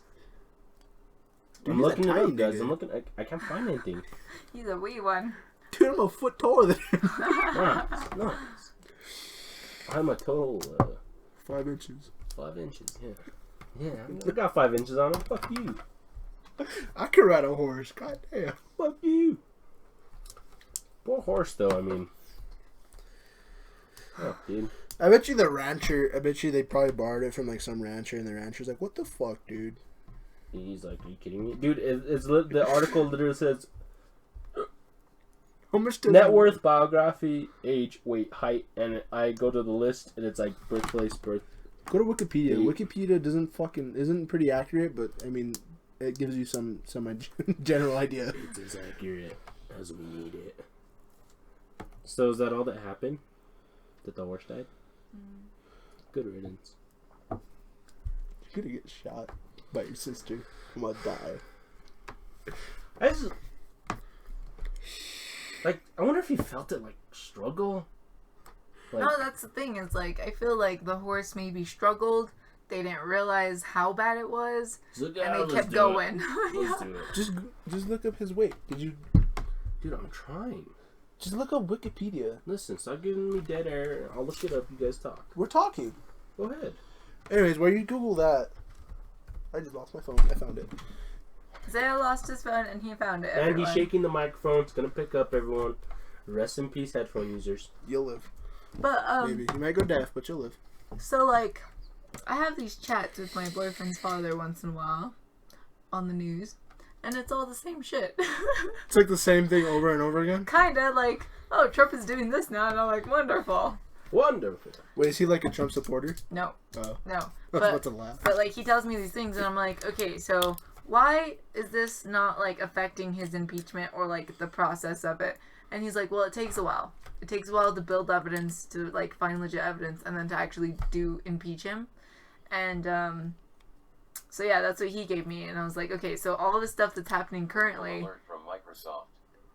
Dude, I'm he's a looking it tiny up, guys. nigga. I'm looking. I can't find anything. He's a wee one. Dude, I'm a foot taller than him. No. I'm a total 5 inches. 5 inches. Yeah. I got 5 inches on him. Fuck you. I could ride a horse. God damn. Fuck you. Poor horse, though. I mean, oh, dude. I bet you they probably borrowed it from like some rancher, and the rancher's like, "What the fuck, dude?" He's like, "Are you kidding me, dude?" The article literally says How much does net worth, biography, age, weight, height, and I go to the list, and it's like birthplace, birth. Go to Wikipedia. Yeah. Wikipedia isn't pretty accurate, but I mean, it gives you some general idea. It's as accurate as we need it. So is that all that happened? That the horse died? Good riddance. You're gonna get shot by your sister. I'm gonna die. I just I wonder if he felt it like struggle. Like, No, that's the thing. It's like, I feel like the horse maybe struggled. They didn't realize how bad it was. look, And let's they kept do going. it. Let's do it. Just look up his weight. Dude, I'm trying. Just look up Wikipedia. Listen, stop giving me dead air. I'll look it up. You guys talk. We're talking. Go ahead. Anyways, while you Google that, I just lost my phone. I found it. Zaya lost his phone and he found it. And everyone. he's shaking the microphone. It's gonna pick up everyone. Rest in peace, headphone users. You'll live. But, Maybe you might go deaf, but you'll live. so like, I have these chats with my boyfriend's father once in a while on the news, and it's all the same shit. It's like the same thing over and over again. Kinda like, oh, Trump is doing this now, and I'm like, wonderful. Wonderful. Wait, is he like a Trump supporter? No, Oh, no. I was But about to laugh. But like he tells me these things and I'm like, okay, so why is this not like affecting his impeachment or like the process of it? And he's like, well, it takes a while. It takes a while to build evidence, to like find legit evidence, and then to actually do impeach him. And so yeah, that's what he gave me, and I was like, okay, so all this stuff that's happening currently, Alert from Microsoft.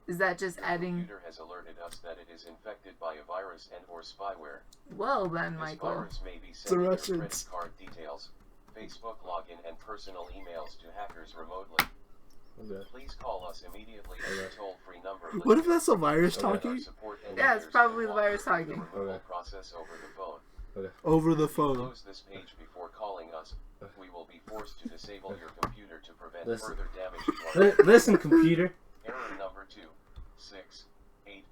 is that just Your adding? computer has alerted us that it is infected by a virus and/or spyware. Well then, This Michael. virus may be sending your Russians. credit card details, Facebook login, and personal emails to hackers remotely. Okay. Please call us immediately at the toll-free number. What if that's a virus so that our talking? support Yeah, it's engineers probably can the virus walk you through talking. the removal Okay. process over the phone. Over the phone. Close this page before calling us. We will be forced to disable your computer to prevent Listen. further damage to our Listen, computer. Error number 268D3.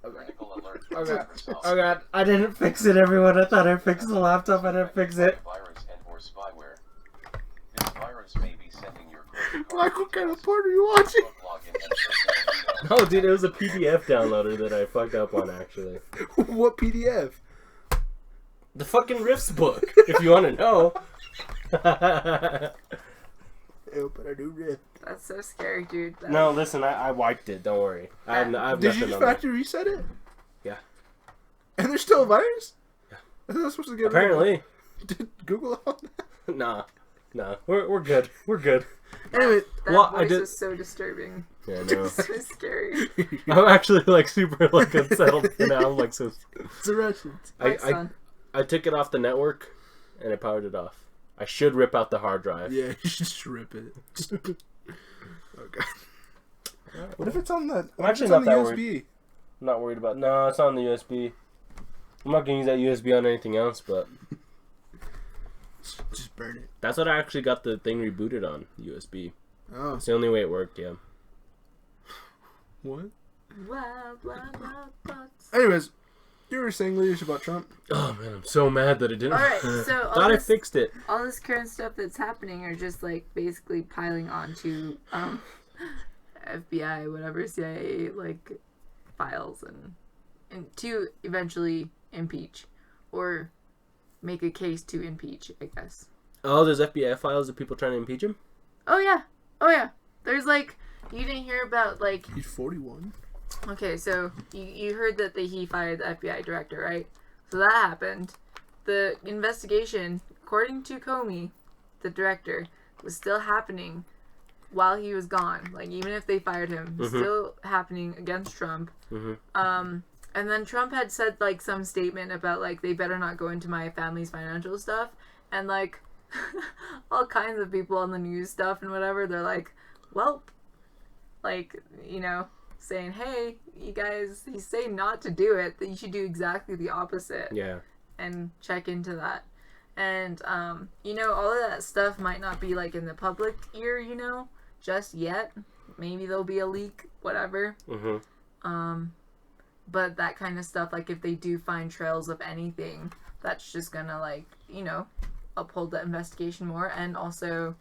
Critical alert from Okay. Microsoft. Oh god, I didn't fix it, everyone. I thought I fixed the laptop. I didn't fix it. Virus and/or spyware. This virus may be sending your credit card Like, what kind of details, porn are you watching? Facebook login, and personal emails. No, dude, it was a PDF downloader that I fucked up on, actually. What PDF? The fucking Riffs book, if you want to know. Open a new riff. That's so scary, dude. That- No, listen, I wiped it. Don't worry. I have Did nothing you just on there. factory reset it? Yeah. And there's still a virus? Yeah. I thought I was supposed to get Apparently. rid of it. Did Google all that? Nah. We're good. We're good. Anyway, That Well, I voice did- is so disturbing. Yeah, no. So scary. I'm actually like super like unsettled now. I'm like so. it's the Russians. My I son. took it off the network, and I powered it off. I should rip out the hard drive. Yeah, you should just rip it. Okay. What if it's on the? I'm actually not that worried. I'm not worried about. No, it's not on the USB. I'm not gonna use that USB on anything else, but just burn it. That's what I actually got the thing rebooted on, USB. Oh. It's the only way it worked, yeah. What? Blah, blah, blah, thoughts. Anyways, you were saying leadership about Trump. Oh man, I'm so mad that it didn't. Alright, so thought I fixed it. All this current stuff that's happening are just like basically piling onto FBI, whatever, CIA like files and to eventually impeach or make a case to impeach, I guess. Oh, there's FBI files of people trying to impeach him? Oh yeah. There's like, you didn't hear about like... He's 41. Okay, so you heard that he fired the FBI director, right? So that happened. The investigation, according to Comey, the director, was still happening while he was gone. Like, even if they fired him, it's still happening against Trump. And then Trump had said, like, some statement about, like, they better not go into my family's financial stuff. And, like, all kinds of people on the news stuff and whatever, they're like, well, like, you know, saying, hey, you guys, he's saying not to do it, that you should do exactly the opposite. Yeah. And check into that. And, you know, all of that stuff might not be, like, in the public ear, you know, just yet. Maybe there'll be a leak, whatever. But that kind of stuff, like, if they do find trails of anything, that's just gonna, like, you know, uphold the investigation more. And also,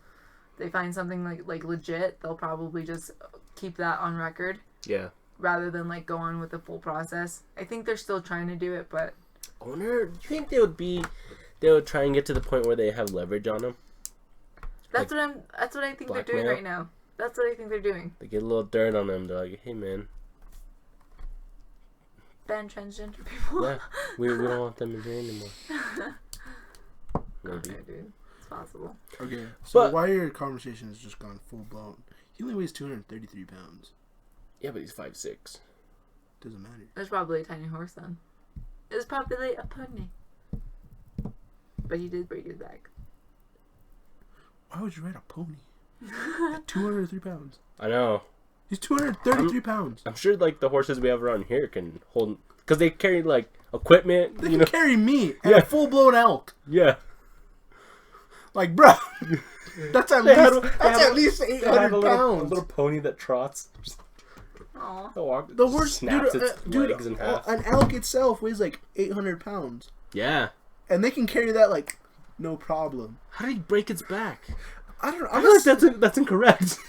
they find something, like legit, they'll probably just keep that on record. Yeah. Rather than, like, go on with the full process. I think they're still trying to do it, but... I wonder, do you think they would try and get to the point where they have leverage on him? That's what I think they're doing right now. That's what I think they're doing. They get a little dirt on him. They're like, hey, man. Ban transgender people. Yeah, we don't want them in here anymore. Maybe. Okay, dude. It's possible. Okay, so But, why your conversation has just gone full blown? He only weighs 233 pounds. Yeah, but he's 5'6". Doesn't matter. It's probably a tiny horse then. It's probably a pony. But he did break his back. Why would you ride a pony? At 203 pounds. I know. He's 233 pounds. I'm sure, like, the horses we have around here can hold... Because they carry, like, equipment. They can carry me and a full-blown elk. Yeah. Like, bro, that's at least 800 pounds. A little pony that trots. Aww. The horse snaps its legs in half. An elk itself weighs like 800 pounds. Yeah. And they can carry that like no problem. How did he break its back? I don't know. I feel like that's incorrect.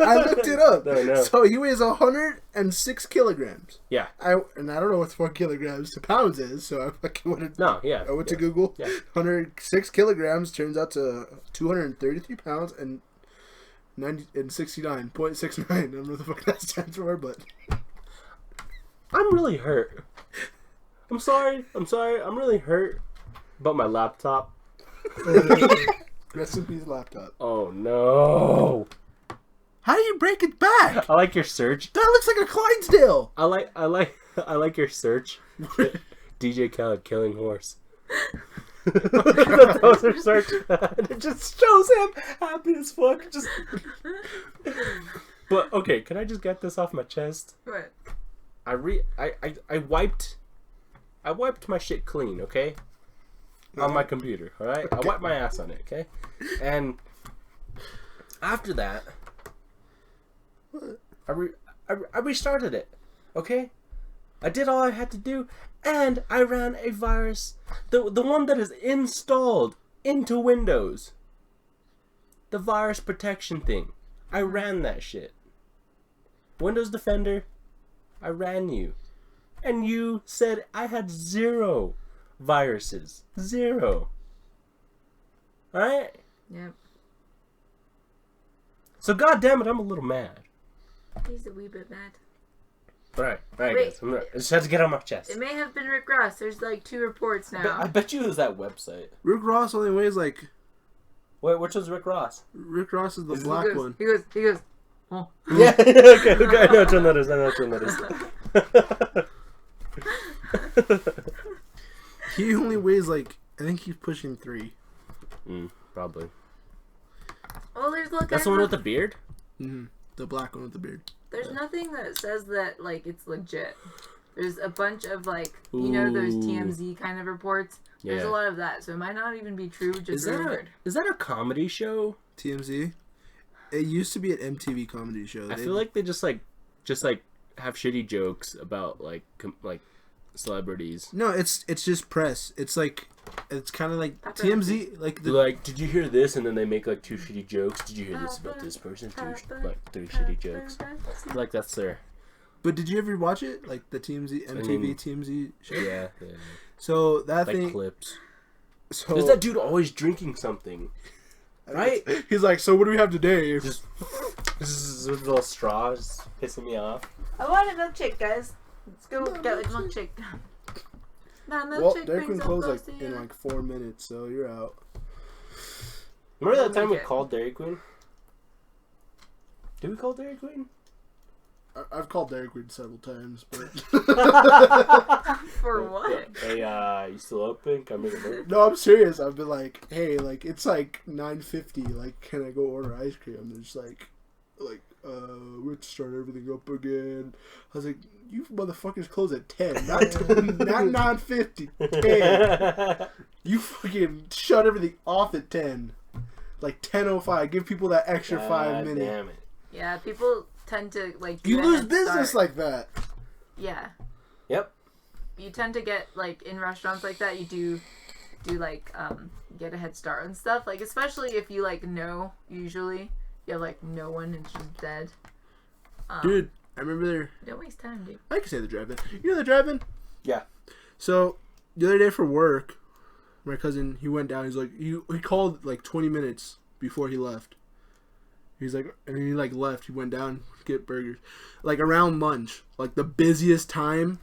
I looked it up. No. So he weighs 106 kilograms. Yeah. I don't know what 4 kilograms to pounds is, so I fucking went to, I went to Google. Yeah. 106 kilograms turns out to 233 pounds and 69.69. I don't know what the fuck that stands for, but I'm really hurt. I'm sorry. I'm really hurt about my laptop. Rest in peace, laptop. Oh no! How do you break it back? I like your search. That looks like a Clydesdale. I like your search. DJ Khaled killing horse. That was her search. And it just shows him happy as fuck. Just. But okay, can I just get this off my chest? What? I wiped my shit clean, okay? On my computer, alright? Okay. I wiped my ass on it, okay? And after that, I restarted it, okay? I did all I had to do, and I ran a virus, the one that is installed into Windows. The virus protection thing. I ran that shit. Windows Defender, I ran you. And you said I had 0 viruses. 0. Alright? Yep. So goddamn it, I'm a little mad. He's a wee bit mad. Alright, Wait. guys. I just had to get it on my chest. It may have been Rick Ross. There's like 2 reports now. I bet you it was that website. Rick Ross only weighs like... Wait, which was Rick Oh. Rick Ross is the black one. He goes, oh. Yeah, okay, I know which one that is. He only weighs like, I think he's pushing 3. Probably. Oh, there's That's the one with the beard? Mm-hmm. The black one with the beard. There's nothing that says that like it's legit. There's a bunch of like you know those TMZ kind of reports. There's a lot of that, so it might not even be true. Just rumored. Is that a comedy show? TMZ. It used to be an MTV comedy show. I feel like they just have shitty jokes about like celebrities. No, it's just press. It's like it's kind of like TMZ. Like, did you hear this? And then they make like 2 shitty jokes. Did you hear this about this person? 3 shitty jokes. Like that's their. But did you ever watch it? Like the TMZ, MTV TMZ show? Yeah. So that like thing. clips. So There's that dude always drinking something. Right? He's like, so what do we have today? Just with a little straw, just pissing me off. I want a milkshake, guys. Let's go get like a milkshake. Well, Dairy Queen closed like in like 4 minutes, so you're out. Remember that time we called Dairy Queen? Did we call Dairy Queen? I've called Dairy Queen several times, but for what? Hey, you still open? Come here. No, I'm serious. I've been like, hey, like it's like 9:50. Like, can I go order ice cream? And they're just like, we have to start everything up again. I was like, you motherfuckers close at 10, not 9:50. 10. You fucking shut everything off at 10, like 10:05. Give people that extra 5 minutes. Damn it. Yeah, people tend to like. You lose business like that. Yeah. Yep. You tend to get like in restaurants like that. You do like get a head start and stuff. Like especially if you like know. Usually you have like no one and she's dead. Dude, I remember there. Don't waste time, dude. I can say the drive-in. You know the drive-in? Yeah. So the other day for work, my cousin he went down. He's like he called like 20 minutes before he left. He's like, and he like left. He went down to get burgers, like around lunch, like the busiest time,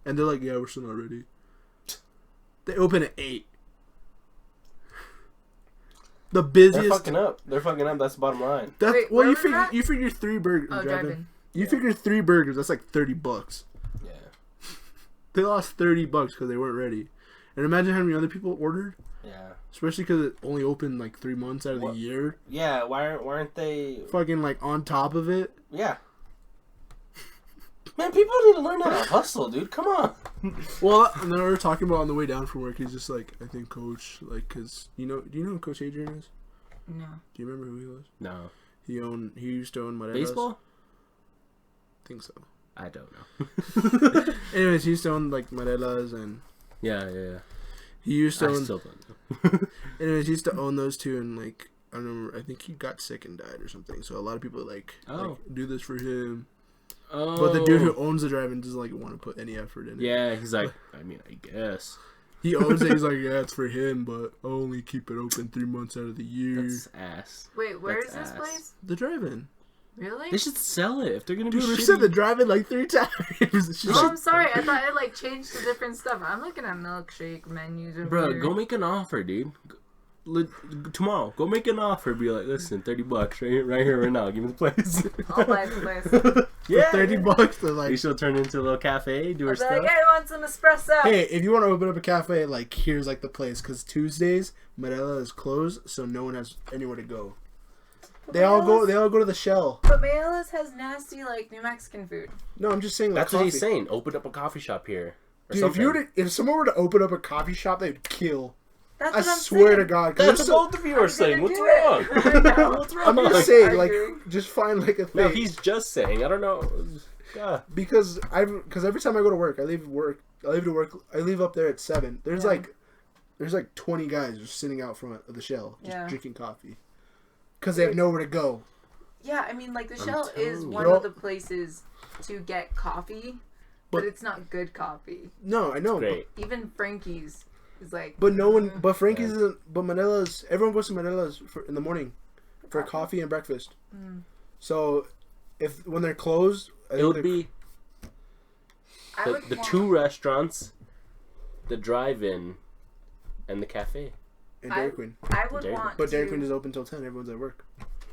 and they're like, "Yeah, we're still not ready." They open at 8. The busiest. They're fucking up. That's the bottom line. That's Wait, well, where you figure 3 burgers. Oh, drive-in. You figure 3 burgers. That's like $30. Yeah. They lost $30 because they weren't ready. And imagine how many other people ordered. Yeah. Especially because it only opened like 3 months out of the year. Yeah. Why aren't they fucking like on top of it? Yeah. Man, people need to learn how to hustle, dude. Come on. Well, and then we were talking about on the way down from work. He's just like, I think Coach, like, cause do you know who Coach Adrian is? No. Do you remember who he was? No. He used to own Morelos. Baseball? I think so. I don't know. Anyways, he used to own like Morelos and. Yeah. He used to own. I still don't know. Anyways, he used to own those two, and like I don't remember. I think he got sick and died or something. So a lot of people like do this for him. Oh. But the dude who owns the drive-in doesn't like want to put any effort in it. Yeah, he's like, I mean, I guess. He owns it. He's like, yeah, it's for him, but I'll only keep it open 3 months out of the year. That's ass. Wait, where That's is this ass. place? The drive-in. Really? They should sell it if they're gonna be Dude, we shitty. said the drive-in like 3 times. Oh, I'm sorry. I thought it like changed to different stuff. I'm looking at milkshake menus over Bro, here. go make an offer, dude. Tomorrow, go make an offer. Be like, listen, $30 right here, right now. Give me the place. I'll buy the place. Yeah, for $30. They're like, you should turn into a little cafe, do her I'll be stuff. like, hey, I want some espresso. hey, if you want to open up a cafe, like here's like the place, because Tuesdays Marella is closed, so no one has anywhere to go. They all go to the Shell. But Mayala's has nasty like New Mexican food. No, I'm just saying. Like, That's what he's saying. Open up a coffee shop here. Or Dude, something. if someone were to open up a coffee shop, they'd kill. That's I what I'm swear saying. to God. That's what both of you are saying. What's do wrong? it. What's wrong? I'm just saying, I like, agree. just find like a thing. No, he's just saying. I don't know. Yeah. Because every time I go to work, I leave up there at 7. There's like 20 guys just sitting out front of the Shell, just drinking coffee, because they have nowhere to go. Yeah, I mean, like the Shell is telling you. one of the places to get coffee, but it's not good coffee. No, I know. Great. Even Frankie's is like. But no one. But Frankie's isn't. But Manila's. Everyone goes to Manila's in the morning for coffee and breakfast. Mm. So, when they're closed, It would be the 2 restaurants, the drive-in, and the cafe. And Dairy Queen. I would want. But Dairy to, Queen is open till 10. Everyone's at work.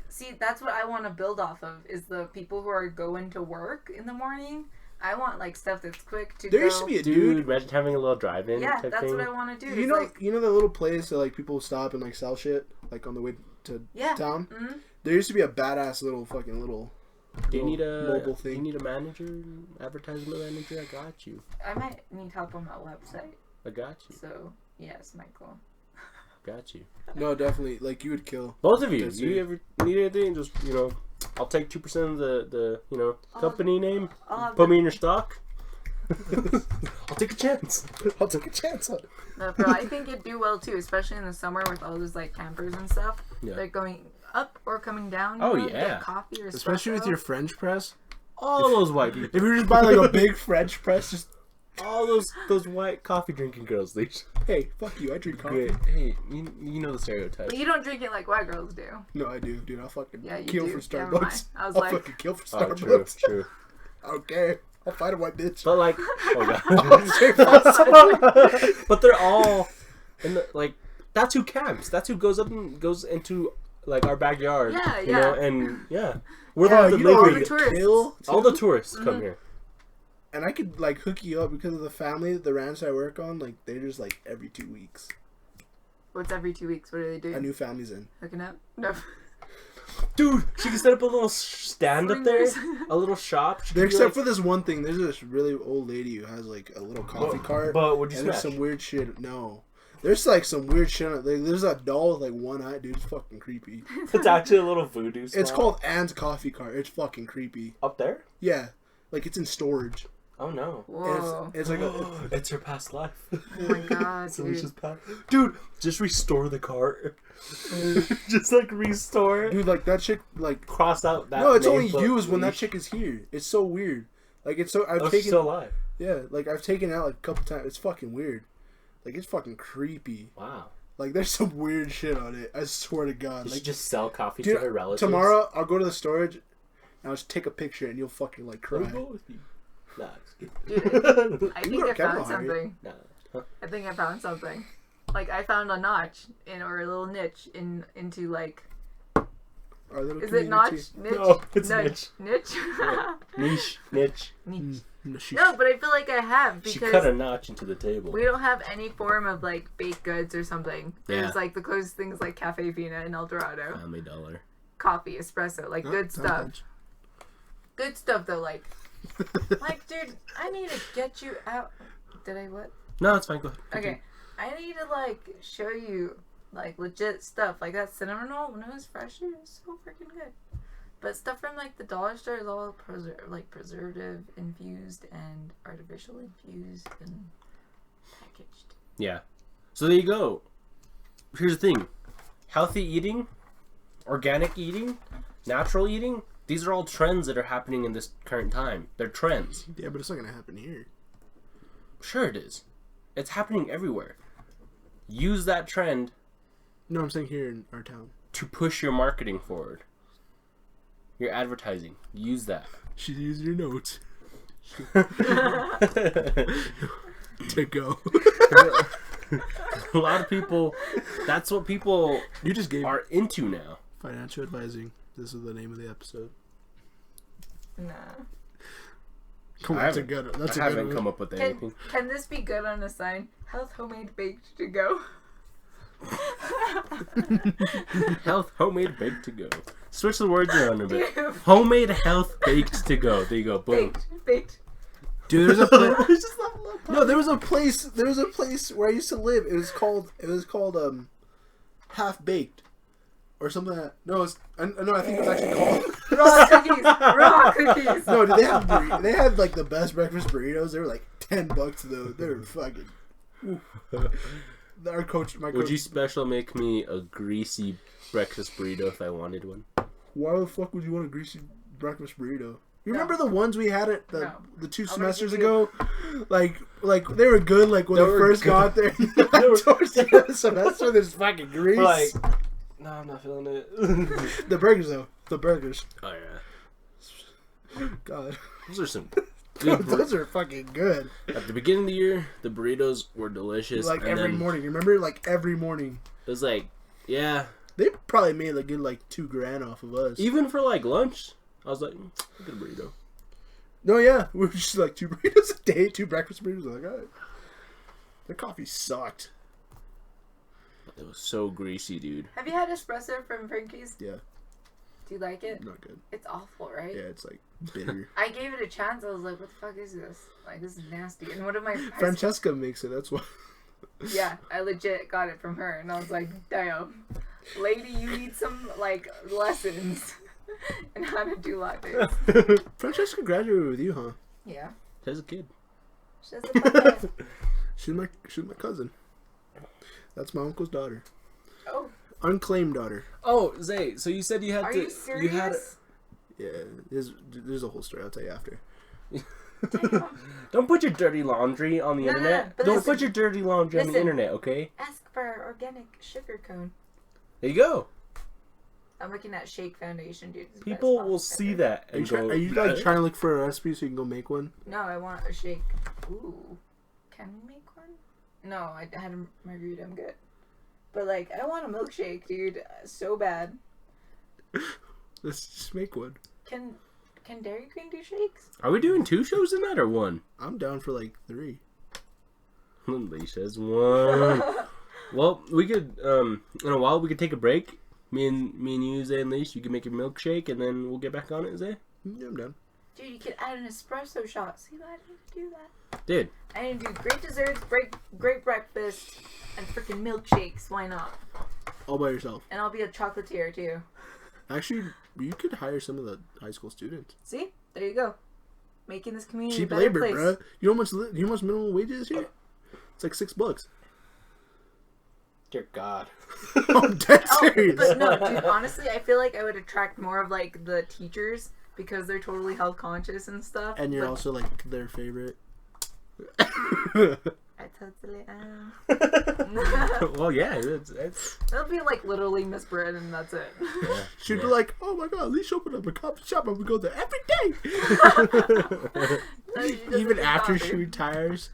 See, that's what I want to build off of. Is the people who are going to work in the morning. I want like stuff that's quick to There go. used to be a Dude, dude. imagine having a little drive-in Yeah, type that's thing. what I want to do. You It's know, like, you know the little place that like people stop and like sell shit like on the way to town. Mm-hmm. There used to be a badass little Do you need a mobile thing. Do you need a manager, advertisement manager? I got you. I might need help on that website. I got you. So yes, Michael. Got you. No, definitely. Like, you would kill. Both of you. That's You it. ever need anything? Just I'll take 2% of the company name. I'll Put me in your stock. I'll take a chance. I'll take a chance on it. No, bro, I think it'd do well too, especially in the summer with all those like campers and stuff. Yeah. They're going up or coming down. Oh, you know, yeah. Get coffee or Especially with espresso. your French press. All those white people. If you just buy like a big French press, just All those white coffee drinking girls. hey, fuck you. I drink coffee. Great. Hey, you know the stereotype. But you don't drink it like white girls do. No, I do, dude. I'll fucking Yeah, you kill do. for Never mind. Starbucks. I was I'll like- fucking kill for Oh, Starbucks. true. Okay, I'll fight a white bitch. But like, oh god. But they're all in the That's who camps. That's who goes into like our backyard. Yeah, You know, yeah. and yeah, we're Oh, the you know, all living. the tourists. kill, All the too? tourists come here. And I could like hook you up because of the family, the ranch I work on. Like, they're just like every 2 weeks. What's every 2 weeks? What do they do? A new family's in. Hooking up? No. Dude, she can set up a little stand up there, Swingers. a little shop. She There, can do, except for this one thing. There's this really old lady who has like a little coffee cart. But would you and there's smash? some weird shit. No. There's like some weird shit. Like, there's a doll with like one eye, dude. It's fucking creepy. It's actually a little voodoo spot. It's called Anne's Coffee Cart. It's fucking creepy. Up there? Yeah. Like, it's in storage. Oh no. And Whoa. it's like a... It's her past life. Oh my god, So dude. it's just dude, just restore the cart. Just like restore it. Dude, like, that chick, like... Cross out that. No, it's name, only but used when that leash. chick is here. It's so weird. Like, it's so... I've Oh, she's taken... still alive. Yeah, like, I've taken it out like a couple times. It's fucking weird. Like, it's fucking creepy. Wow. Like, there's some weird shit on it. I swear to God. You Like, should just sell coffee dude, to her relatives. tomorrow, I'll go to the storage, and I'll just take a picture, and you'll fucking, like, I'll cry. go with you. Nah, just kidding. Dude, I You think go I to Kevlar, found right? something. Nah. Huh? I think I found something. Like, I found a notch or a little niche into like... Our little Is it community. notch? Niche? No, it's niche. Niche? Yeah. Niche. Niche. She- No, but I feel like I have She cut because a notch into the table. we don't have any form of like baked goods or something. There's Yeah. like the closest things like Cafe Vina in El Dorado, Family Dollar. coffee, espresso, like Oh, good sounds stuff. good. Good stuff though, like dude, I need to get you out. Did I what? No, it's fine. Go ahead. Okay, I need to like show you like legit stuff. Like that cinnamon roll when it was fresh, it was so freaking good. But stuff from like the dollar store is all preservative infused and artificial infused and packaged. Yeah. So there you go. Here's the thing. Healthy eating, organic eating, natural eating, these are all trends that are happening in this current time. They're trends. Yeah, but it's not gonna happen here. Sure it is. It's happening everywhere. Use that trend No, I'm saying here in our town. to push your marketing forward. Your advertising. Use that. She's using your notes to go. A lot of people, that's what people You just gave are into now. financial advising. This is the name of the episode. Nah. Come on, I that's a haven't- good. That's I a good haven't one. come up with anything. Can this be good on a sign? Health homemade baked to go. Health, homemade, baked to go. Switch the words around a bit. Dude, Homemade, health, baked to go. There you go. Boom. baked. Dude, there's a place. It's just that little No, there was a place. There was a place where I used to live. It was called. Half Baked, or something. No, I think it was actually called. Raw cookies. Raw cookies. No, dude, they had like the best breakfast burritos. They were like $10 though. They were fucking. Our coach, my coach. Would you special make me a greasy breakfast burrito if I wanted one? Why the fuck would you want a greasy breakfast burrito? You No. remember the ones we had at the No. the 2 I'm gonna semesters give you- ago? Like they were good. Like when They they were first good. got there, They were- towards the end of the semester, there's fucking grease. We're like, no, I'm not feeling it. The burgers though, the burgers. Oh yeah, God, those are some good. those are fucking good. At the beginning of the year, the burritos were delicious. Like and every then morning. You remember? Like every morning. it was like, yeah. They probably made a good like $2,000 off of us. Even for like lunch, I was like, I'll get a burrito. No, yeah, we were just like 2 burritos a day, 2 breakfast burritos. Like, all right. The coffee sucked. It was so greasy, dude. Have you had espresso from Frankie's? Yeah. Do you like it? Not good. It's awful, right? Yeah, it's like bitter. I gave it a chance. I was like, what the fuck is this? Like, this is nasty. And one of my Francesca makes it. That's why. Yeah, I legit got it from her, and I was like, damn, lady, you need some like lessons in how to do lattes. Francesca graduated with you, huh? Yeah. She's a kid. She doesn't like it. She's my cousin. That's my uncle's daughter. Oh. Unclaimed daughter. Oh, Zay, so you said you had Are to... you serious? Yeah, there's a whole story. I'll tell you after. Damn. Don't put your dirty laundry on the No, no, internet. no, but Don't listen. put your dirty laundry on the Listen. internet, okay? Ask for organic sugar cone. There you go. I'm looking at Shake Foundation, dude. It's the People best will box see ever. that Are you, and go... are you like trying to look for a recipe so you can go make one? No, I want a shake. Ooh. Can we make one? No, I had a margarita. I'm good. But, like, I want a milkshake, dude. So bad. Let's just make one. Can Dairy Queen do shakes? Are we doing 2 shows in that or 1? I'm down for like 3. Alicia's 1. Well, we could, in a while, we could take a break. Me and you, Zay, and Leash, you can make a milkshake, and then we'll get back on it, Zay. Yeah, I'm done. Dude, you could add an espresso shot. See what I need to do that? Dude. I need to do great desserts, great breakfast, and freaking milkshakes. Why not? All by yourself. And I'll be a chocolatier, too. Actually, you could hire some of the high school students. See? There you go. Making this community Cheap a better labor, place. bro. You know how much minimum wage is here? It's like $6. Dear God. I'm dead Oh, serious. but no, dude, honestly, I feel like I would attract more of, like, the teachers because they're totally health conscious and stuff. And you're but also like their favorite. I totally am. Well, yeah, it's It'll be, like, literally Miss Bread and that's it. yeah. She'd be like, "Oh my god, Leash opened up a coffee shop and we go there every day." No, she doesn't Even drink after coffee. she retires.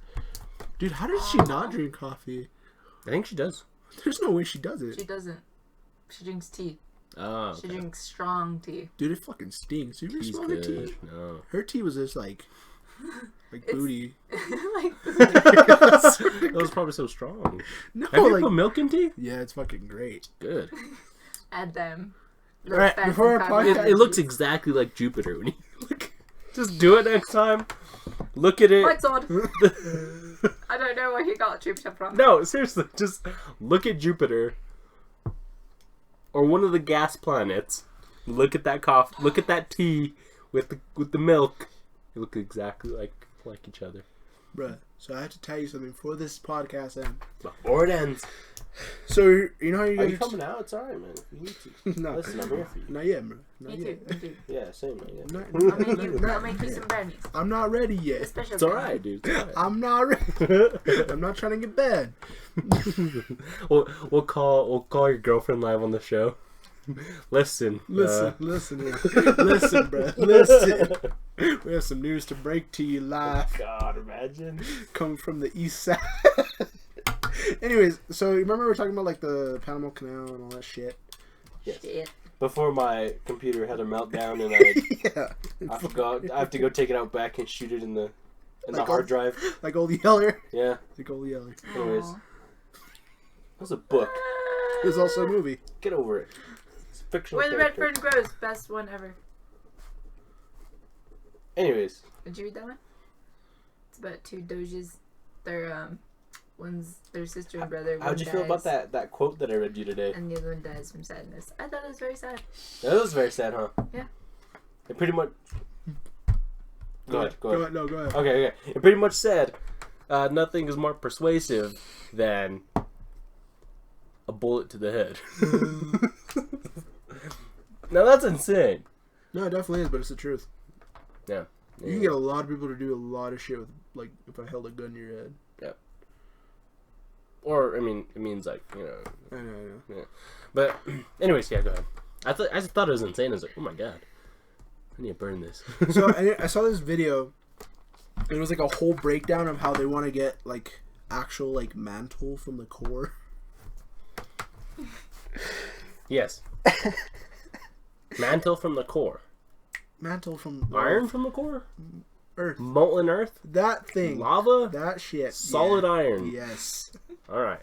Dude, how does she not drink coffee? I think she does. There's no way she does She it. doesn't. She drinks tea. Oh, She drinks strong tea. Dude, it fucking stinks. You ever He's smell her good. tea? No. Her tea was just like It's- booty. Like, That was probably so strong. No, Have you like put milk in tea? yeah, it's fucking great. Good. add them. Alright, before our It, podcast- it looks exactly like Jupiter when you look. Just do it next time. Look at it. Lights on. I don't know where he got Jupiter from. No, seriously, just look at Jupiter or one of the gas planets. Look at that coffee. Look at that tea with the milk. They look exactly like each other. Bruh, so I have to tell you something before this podcast ends. Before it ends. So you know how you Are guys you coming out? It's alright, man. If you need to. No, Listen, I'm here for you. not yet, bro. Not Me yet. too. Me too. Yeah, same, man. Yeah. I'll make you some brownies. I'm not ready A yet. special It's alright, dude. It's alright. I'm not ready. I'm not trying to get bad. We'll call your girlfriend live on the show. Listen, Listen, listen, bro. Listen. We have some news to break to you live. God, imagine. Coming from the east side. Anyways, so you remember we were talking about like the Panama Canal and all that shit? Yes. Shit. Before my computer had a meltdown and I Yeah. I have to go take it out back and shoot it in the Like hard old- drive. Like Old Yeller. Yeah. Like Old Yeller. Anyways, Aw. that was a book. There's also a movie. Get over it. It's a fictional Where the red character. fern grows. Best one ever. Anyways, Did you read that one? It's about two doges. They're one's their sister and brother. how'd one you feel about dies, that quote that I read you today? And the other one dies from sadness. I thought it was very sad. That was very sad, huh? Yeah. It pretty much. Go ahead. No, go ahead. Okay. It pretty much said, nothing is more persuasive than a bullet to the head. Now that's insane. No, it definitely is, but it's the truth. Yeah. You can get a lot of people to do a lot of shit with, like, if I held a gun to your head. Or, I mean, it means like, you know. I know. But, anyways, yeah, go ahead. I just thought it was insane. I was like, oh my god. I need to burn this. So I saw this video. It was like a whole breakdown of how they want to get like actual like mantle from the core. Yes. Mantle from the core. Mantle from Iron from the core? Earth. Molten earth? That thing. Lava? That shit. Solid yeah. iron. Yes. Alright.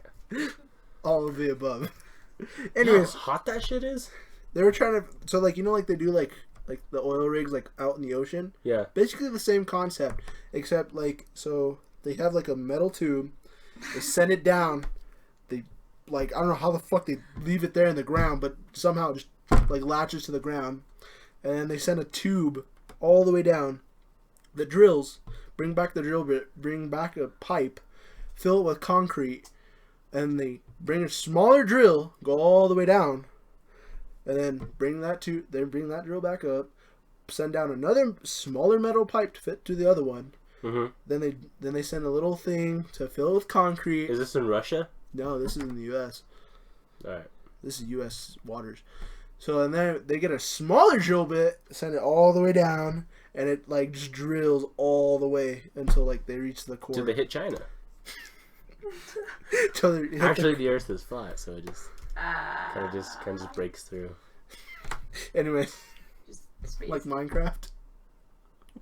All of the above. You know Anyways, how hot that shit is? They were trying to, so like, you know, like they do like the oil rigs like out in the ocean. Yeah. Basically the same concept, except like, so they have like a metal tube. They send it down. They like, I don't know how the fuck they leave it there in the ground, but somehow it just like latches to the ground. And then they send a tube all the way down that drills. Bring back the drill bit. Bring back a pipe. Fill it with concrete. And they bring a smaller drill. Go all the way down. And then bring that drill back up, send down another smaller metal pipe to fit to the other one. Mm-hmm. Then they send a little thing to fill it with concrete. Is this in Russia? No, this is in the U.S. All right. This is U.S. waters. So and then they get a smaller drill bit, send it all the way down, and it like just drills all the way until like they reach the core. Did they hit China? Actually, the Earth is flat, so it just kind of just breaks through. Anyway, Just space. like Minecraft,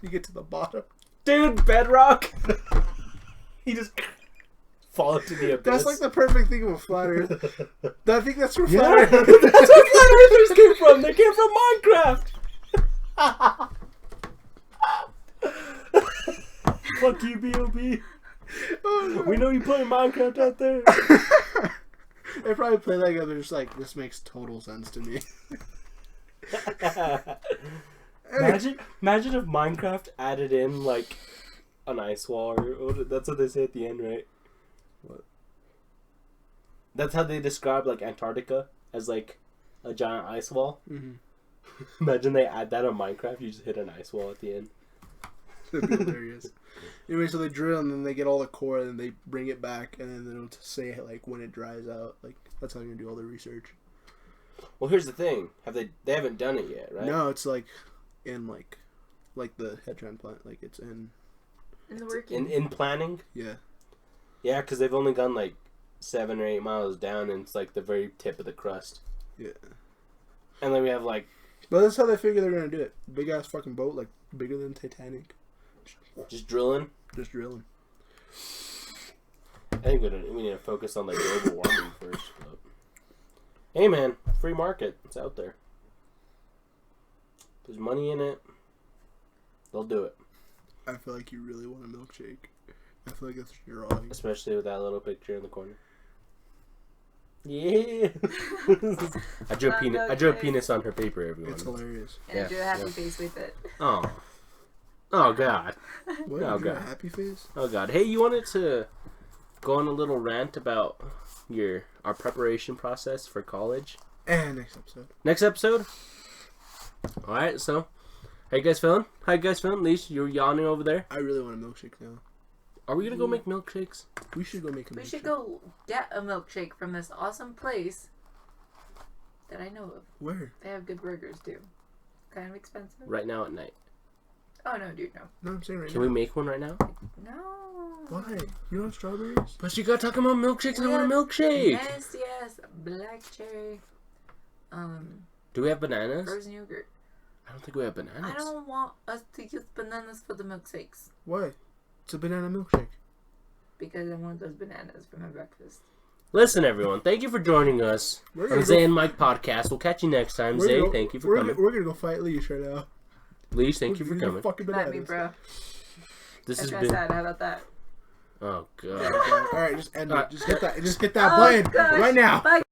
you get to the bottom. Dude, bedrock. He just fall into the abyss. That's like the perfect thing of a flat Earth. I think that's where Yeah, flat Earth. that's where flat earthers came from. They came from Minecraft. Fuck you, B.O.B. Oh, We know you play Minecraft out there. They probably play that game. They're just like, this makes total sense to me. Imagine if Minecraft added in like an ice wall, or that's what they say at the end, right? What? That's how they describe like Antarctica, as like a giant ice wall. Mm-hmm. Imagine they add that on Minecraft. You just hit an ice wall at the end. That'd be hilarious. Anyway, so they drill and then they get all the core and then they bring it back and then they'll say like when it dries out. Like that's how you're gonna do all the research. Well, here's the thing: they haven't done it yet, right? No, it's like in like the head transplant. Like it's in In the working. In planning. yeah. Yeah, because they've only gone like 7 or 8 miles down, and it's like the very tip of the crust. Yeah. And then we have like But that's how they figure they're gonna do it. Big ass fucking boat, like bigger than Titanic. just drilling. Just drilling. I think we need to focus on like global warming first. But... Hey man, free market. It's out there. There's money in it. They'll do it. I feel like you really want a milkshake. I feel like that's what you're drawing. Especially with that little picture in the corner. Yeah. I drew a penis on her paper, everyone. It's hilarious. And I drew a happy face with it. Oh. Oh god. What? Oh, You drew a God. happy face? Oh god. Hey, you wanted to go on a little rant about our preparation process for college? And next episode. Next episode? Alright, so how you guys feeling? Leash, you're yawning over there. I really want a milkshake now. Are we gonna go make milkshakes? We should go make a milkshake. We should go get a milkshake from this awesome place that I know of. Where? They have good burgers too. Kind of expensive. Right now at night. Oh no, dude, no. No, I'm saying right Can now. we make one right now? No. Why? You don't have strawberries? But you gotta talk about milkshakes and I We want a have- milkshake. Yes, yes. Black cherry. Do we have bananas? Frozen yogurt. I don't think we have bananas. I don't want us to use bananas for the milkshakes. Why? It's a banana milkshake. Because I want those bananas for my breakfast. Listen, everyone, thank you for joining us We're on gonna Zay go- and Mike podcast. We'll catch you next time. We're Zay, gonna- thank you for we're coming. We're gonna go fight Leash right now. Leash, thank you for We're gonna coming. fucking Not bananas. me, bro. This has That's been. sad. How about that? Oh god. All right, just end it. Alright. Just get that Oh, blade gosh. right now. Bye.